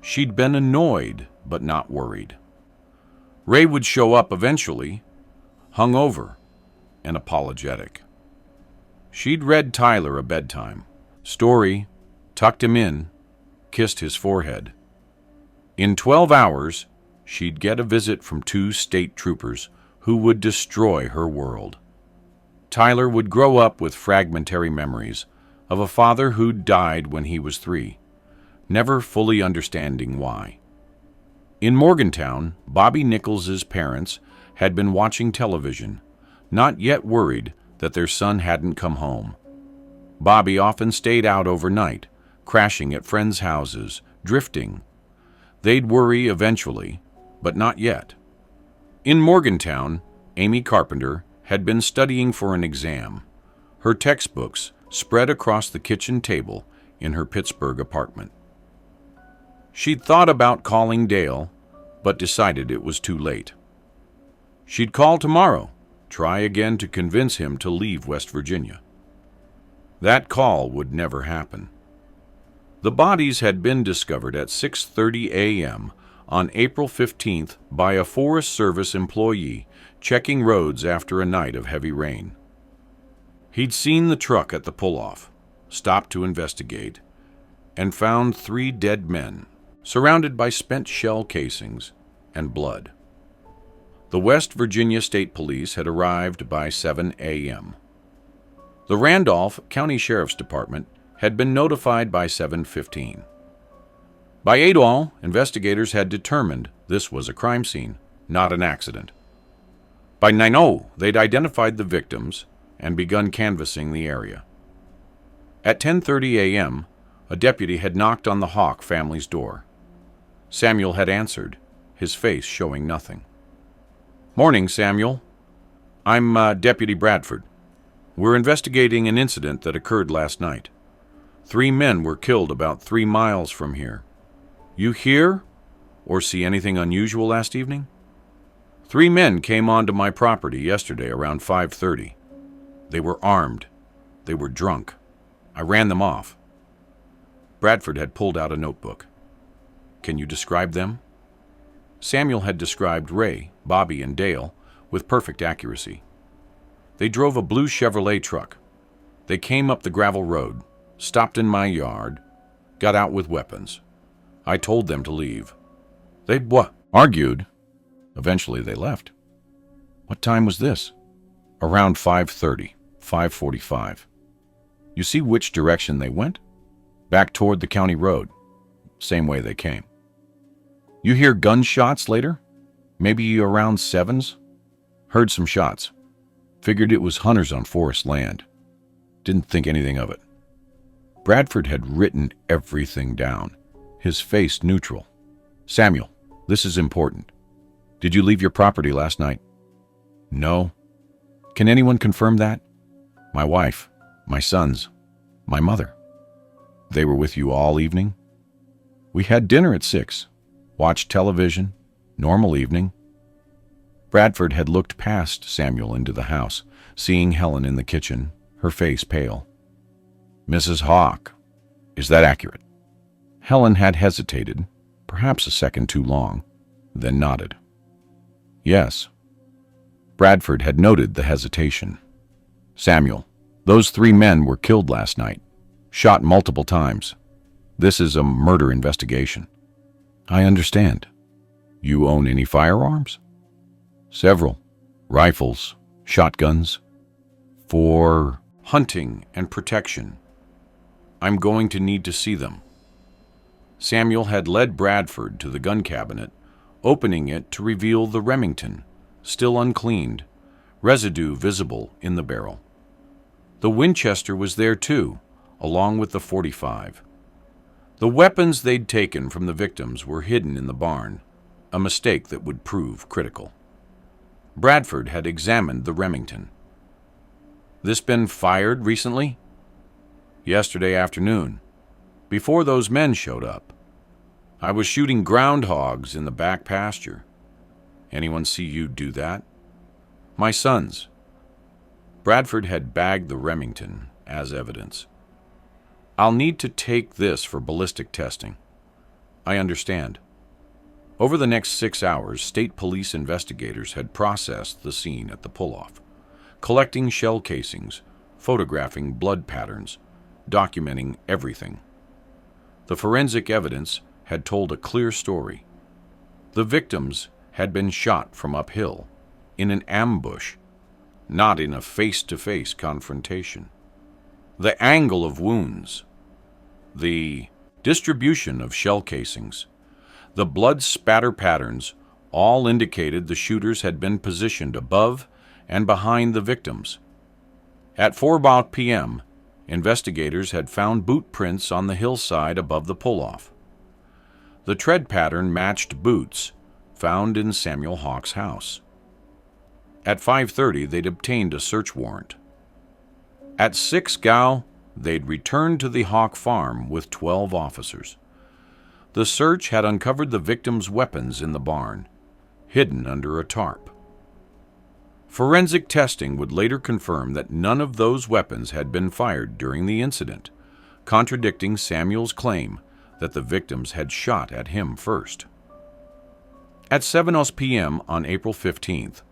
She'd been annoyed, but not worried. Ray would show up eventually, hungover and apologetic. She'd read Tyler a bedtime story, tucked him in, kissed his forehead. In 12 hours, she'd get a visit from 2 state troopers who would destroy her world. Tyler would grow up with fragmentary memories of a father who'd died when he was 3, never fully understanding why. In Morgantown, Bobby Nichols's parents had been watching television, not yet worried that their son hadn't come home. Bobby often stayed out overnight, crashing at friends' houses, drifting. They'd worry eventually, but not yet. In Morgantown, Amy Carpenter had been studying for an exam, her textbooks spread across the kitchen table in her Pittsburgh apartment. She'd thought about calling Dale, but decided it was too late. She'd call tomorrow, try again to convince him to leave West Virginia. That call would never happen. The bodies had been discovered at 6:30 a.m. on April 15th by a Forest Service employee checking roads after a night of heavy rain. He'd seen the truck at the pull-off, stopped to investigate, and found 3 dead men, surrounded by spent shell casings and blood. The West Virginia State Police had arrived by 7 a.m. The Randolph County Sheriff's Department had been notified by 7:15. By 8:00, investigators had determined this was a crime scene, not an accident. By 9:00, they'd identified the victims and begun canvassing the area. At 10:30 a.m., a deputy had knocked on the Hawke family's door. Samuel had answered, his face showing nothing. "Morning, Samuel. I'm Deputy Bradford. We're investigating an incident that occurred last night. 3 men were killed about 3 miles from here. You hear or see anything unusual last evening?" 3 men came onto my property yesterday around 5:30. They were armed. They were drunk. I ran them off. Bradford had pulled out a notebook. "Can you describe them?" Samuel had described Ray, Bobby, and Dale with perfect accuracy. They drove a blue Chevrolet truck. They came up the gravel road, stopped in my yard, got out with weapons. I told them to leave. They argued. Eventually they left. What time was this? Around 5:30, 5:45. You see which direction they went? Back toward the county road. Same way they came. You hear gunshots later? Maybe around 7s? Heard some shots. Figured it was hunters on forest land. Didn't think anything of it. Bradford had written everything down, his face neutral. Samuel, this is important. Did you leave your property last night? No. Can anyone confirm that? My wife, my sons, my mother. They were with you all evening? We had dinner at 6, watched television, normal evening. Bradford had looked past Samuel into the house, seeing Helen in the kitchen, her face pale. Mrs. Hawke, is that accurate? Helen had hesitated, perhaps a second too long, then nodded. Yes. Bradford had noted the hesitation. Samuel, those 3 men were killed last night, shot multiple times. This is a murder investigation. I understand. You own any firearms? Several. Rifles, shotguns. For hunting and protection. I'm going to need to see them. Samuel had led Bradford to the gun cabinet, opening it to reveal the Remington, still uncleaned, residue visible in the barrel. The Winchester was there too, along with the .45. The weapons they'd taken from the victims were hidden in the barn, a mistake that would prove critical. Bradford had examined the Remington. This been fired recently? Yesterday afternoon, before those men showed up. I was shooting groundhogs in the back pasture. Anyone see you do that? My sons. Bradford had bagged the Remington as evidence. I'll need to take this for ballistic testing. I understand. Over the next 6 hours, state police investigators had processed the scene at the pull-off, collecting shell casings, photographing blood patterns, documenting everything. The forensic evidence had told a clear story. The victims had been shot from uphill, in an ambush, not in a face-to-face confrontation. The angle of wounds, the distribution of shell casings, the blood spatter patterns all indicated the shooters had been positioned above and behind the victims. At 4 p.m., investigators had found boot prints on the hillside above the pull-off. The tread pattern matched boots found in Samuel Hawke's house. At 5:30, they'd obtained a search warrant. At 6 gal, they'd returned to the Hawke farm with 12 officers. The search had uncovered the victims' weapons in the barn, hidden under a tarp. Forensic testing would later confirm that none of those weapons had been fired during the incident, contradicting Samuel's claim that the victims had shot at him first. At 7 p.m. on April 15th,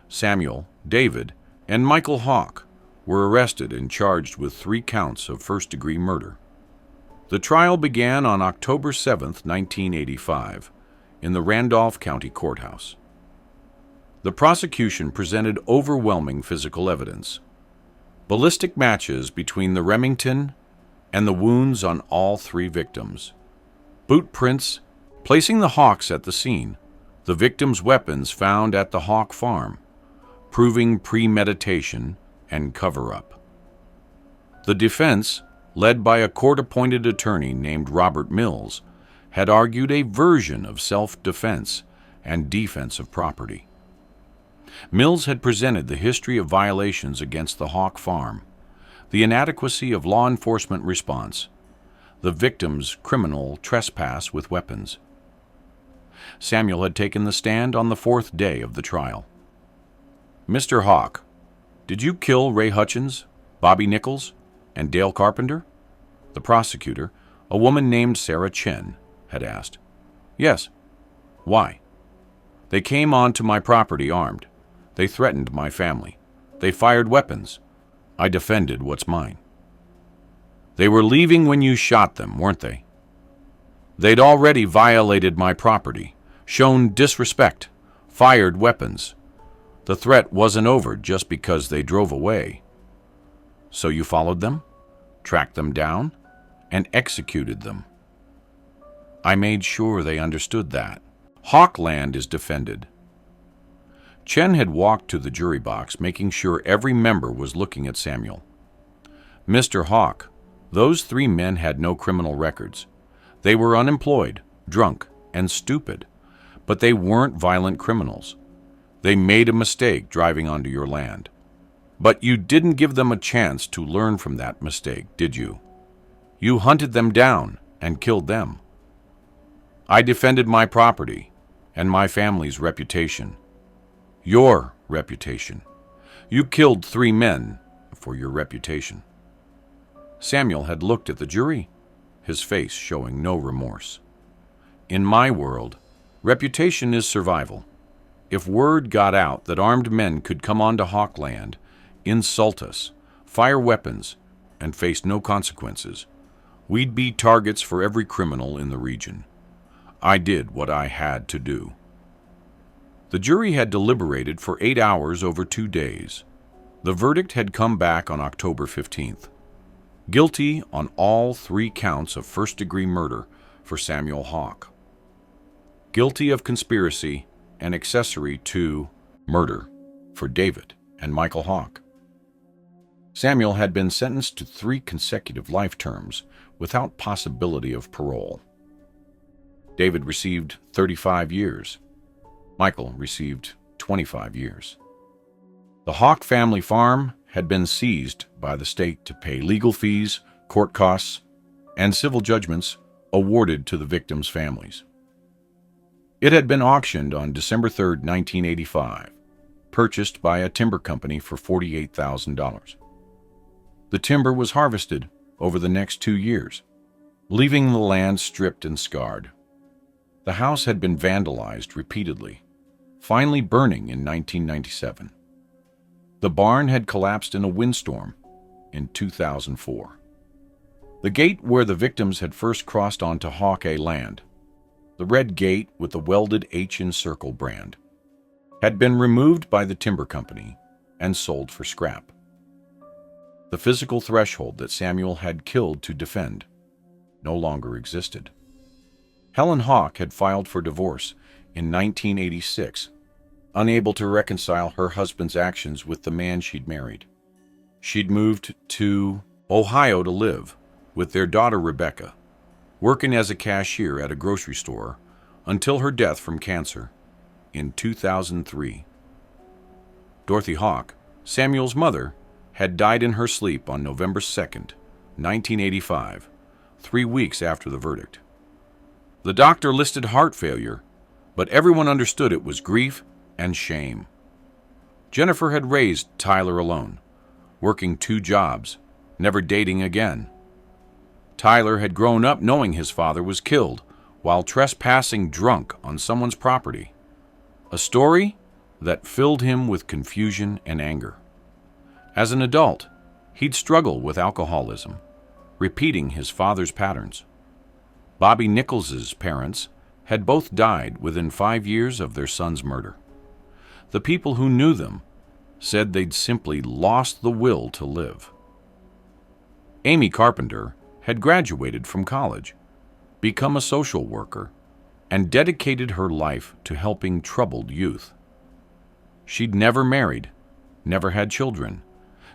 Samuel, David, and Michael Hawke were arrested and charged with 3 counts of first-degree murder. The trial began on October 7, 1985, in the Randolph County Courthouse. The prosecution presented overwhelming physical evidence. Ballistic matches between the Remington and the wounds on all 3 victims. Boot prints placing the Hawkes at the scene, the victims' weapons found at the Hawke farm, proving premeditation and cover-up. The defense, led by a court-appointed attorney named Robert Mills, had argued a version of self-defense and defense of property. Mills had presented the history of violations against the Hawke farm, the inadequacy of law enforcement response, the victim's criminal trespass with weapons. Samuel had taken the stand on the 4th day of the trial. Mr. Hawke, did you kill Ray Hutchins, Bobby Nichols, and Dale Carpenter? The prosecutor, a woman named Sarah Chen, had asked. Yes. Why? They came onto my property armed. They threatened my family. They fired weapons. I defended what's mine. They were leaving when you shot them, weren't they? They'd already violated my property, shown disrespect, fired weapons. The threat wasn't over just because they drove away. So you followed them, tracked them down, and executed them. I made sure they understood that. Hawke land is defended. Chen had walked to the jury box, making sure every member was looking at Samuel. Mr. Hawke, those 3 men had no criminal records. They were unemployed, drunk, and stupid, but they weren't violent criminals. They made a mistake driving onto your land. But you didn't give them a chance to learn from that mistake, did you? You hunted them down and killed them. I defended my property and my family's reputation. Your reputation. You killed 3 men for your reputation. Samuel had looked at the jury, his face showing no remorse. In my world, reputation is survival. If word got out that armed men could come onto Hawke land, insult us, fire weapons, and face no consequences, we'd be targets for every criminal in the region. I did what I had to do. The jury had deliberated for 8 hours over 2 days. The verdict had come back on October 15th. Guilty on all 3 counts of first-degree murder for Samuel Hawke. Guilty of conspiracy and accessory to murder for David and Michael Hawke. Samuel had been sentenced to 3 consecutive life terms without possibility of parole. David received 35 years. Michael received 25 years. The Hawke family farm had been seized by the state to pay legal fees, court costs, and civil judgments awarded to the victims' families. It had been auctioned on December 3, 1985, purchased by a timber company for $48,000. The timber was harvested over the next 2 years, leaving the land stripped and scarred. The house had been vandalized repeatedly, finally burning in 1997. The barn had collapsed in a windstorm in 2004. The gate where the victims had first crossed onto Hawke land, the red gate with the welded H in circle brand, had been removed by the timber company and sold for scrap. The physical threshold that Samuel had killed to defend no longer existed. Helen Hawke had filed for divorce in 1986, unable to reconcile her husband's actions with the man she'd married. She'd moved to Ohio to live with their daughter Rebecca, working as a cashier at a grocery store until her death from cancer in 2003. Dorothy Hawke, Samuel's mother, had died in her sleep on November 2nd, 1985, 3 weeks after the verdict. The doctor listed heart failure, but everyone understood it was grief and shame. Jennifer had raised Tyler alone, working 2 jobs, never dating again. Tyler had grown up knowing his father was killed while trespassing drunk on someone's property, a story that filled him with confusion and anger. As an adult, he'd struggle with alcoholism, repeating his father's patterns. Bobby Nichols's parents had both died within 5 years of their son's murder. The people who knew them said they'd simply lost the will to live. Amy Carpenter had graduated from college, become a social worker, and dedicated her life to helping troubled youth. She'd never married, never had children,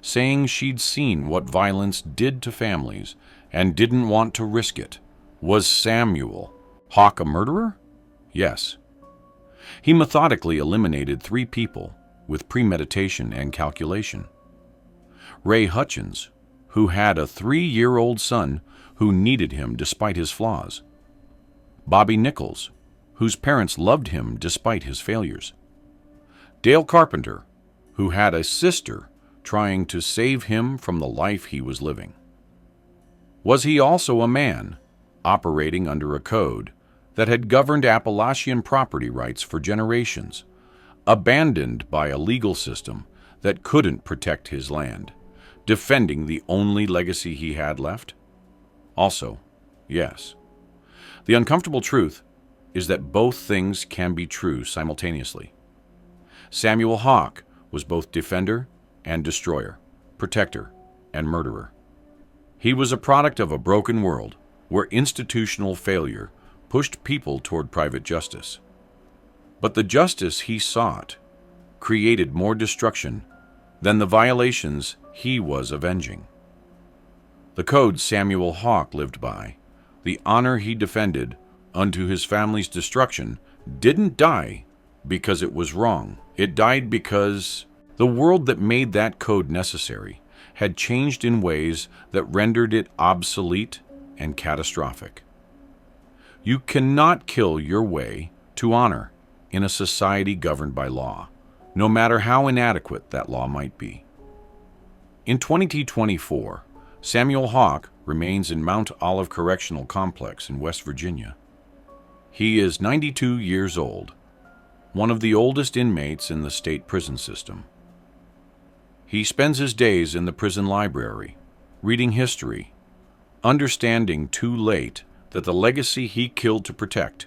saying she'd seen what violence did to families and didn't want to risk it. Was Samuel Hawke a murderer? Yes. He methodically eliminated 3 people with premeditation and calculation. Ray Hutchins, who had a 3-year-old son who needed him despite his flaws. Bobby Nichols, whose parents loved him despite his failures. Dale Carpenter, who had a sister trying to save him from the life he was living. Was he also a man operating under a code that had governed Appalachian property rights for generations, abandoned by a legal system that couldn't protect his land, defending the only legacy he had left? Also, yes. The uncomfortable truth is that both things can be true simultaneously. Samuel Hawke was both defender and destroyer, protector and murderer. He was a product of a broken world where institutional failure pushed people toward private justice. But the justice he sought created more destruction than the violations he was avenging. The code Samuel Hawke lived by, the honor he defended unto his family's destruction, didn't die because it was wrong. It died because the world that made that code necessary had changed in ways that rendered it obsolete and catastrophic. You cannot kill your way to honor in a society governed by law, no matter how inadequate that law might be. In 2024, Samuel Hawke remains in Mount Olive Correctional Complex in West Virginia. He is 92 years old, one of the oldest inmates in the state prison system. He spends his days in the prison library, reading history, understanding too late that the legacy he killed to protect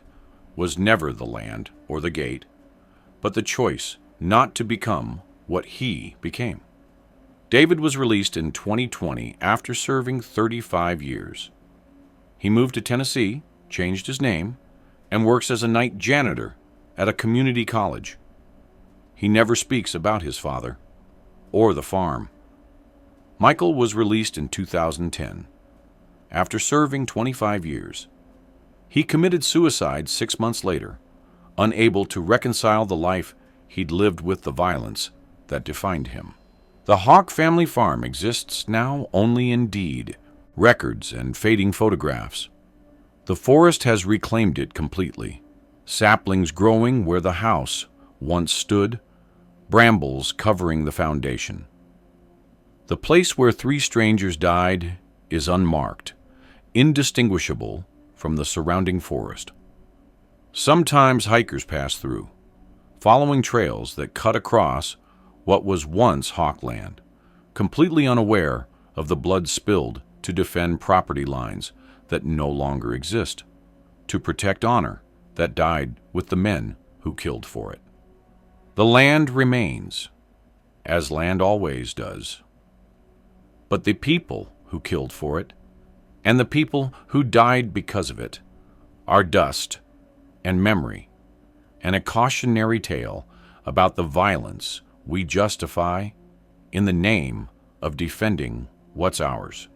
was never the land or the gate, but the choice not to become what he became. David was released in 2020 after serving 35 years. He moved to Tennessee, changed his name, and works as a night janitor at a community college. He never speaks about his father or the farm. Michael was released in 2010 after serving 25 years. He committed suicide 6 months later, unable to reconcile the life he'd lived with the violence that defined him. The Hawke family farm exists now only in deed, records, and fading photographs. The forest has reclaimed it completely, saplings growing where the house once stood, brambles covering the foundation. The place where 3 strangers died is unmarked, indistinguishable from the surrounding forest. Sometimes hikers pass through, following trails that cut across what was once Hawke land, completely unaware of the blood spilled to defend property lines that no longer exist, to protect honor that died with the men who killed for it. The land remains, as land always does. But the people who killed for it, and the people who died because of it, are dust and memory, and a cautionary tale about the violence we justify in the name of defending what's ours.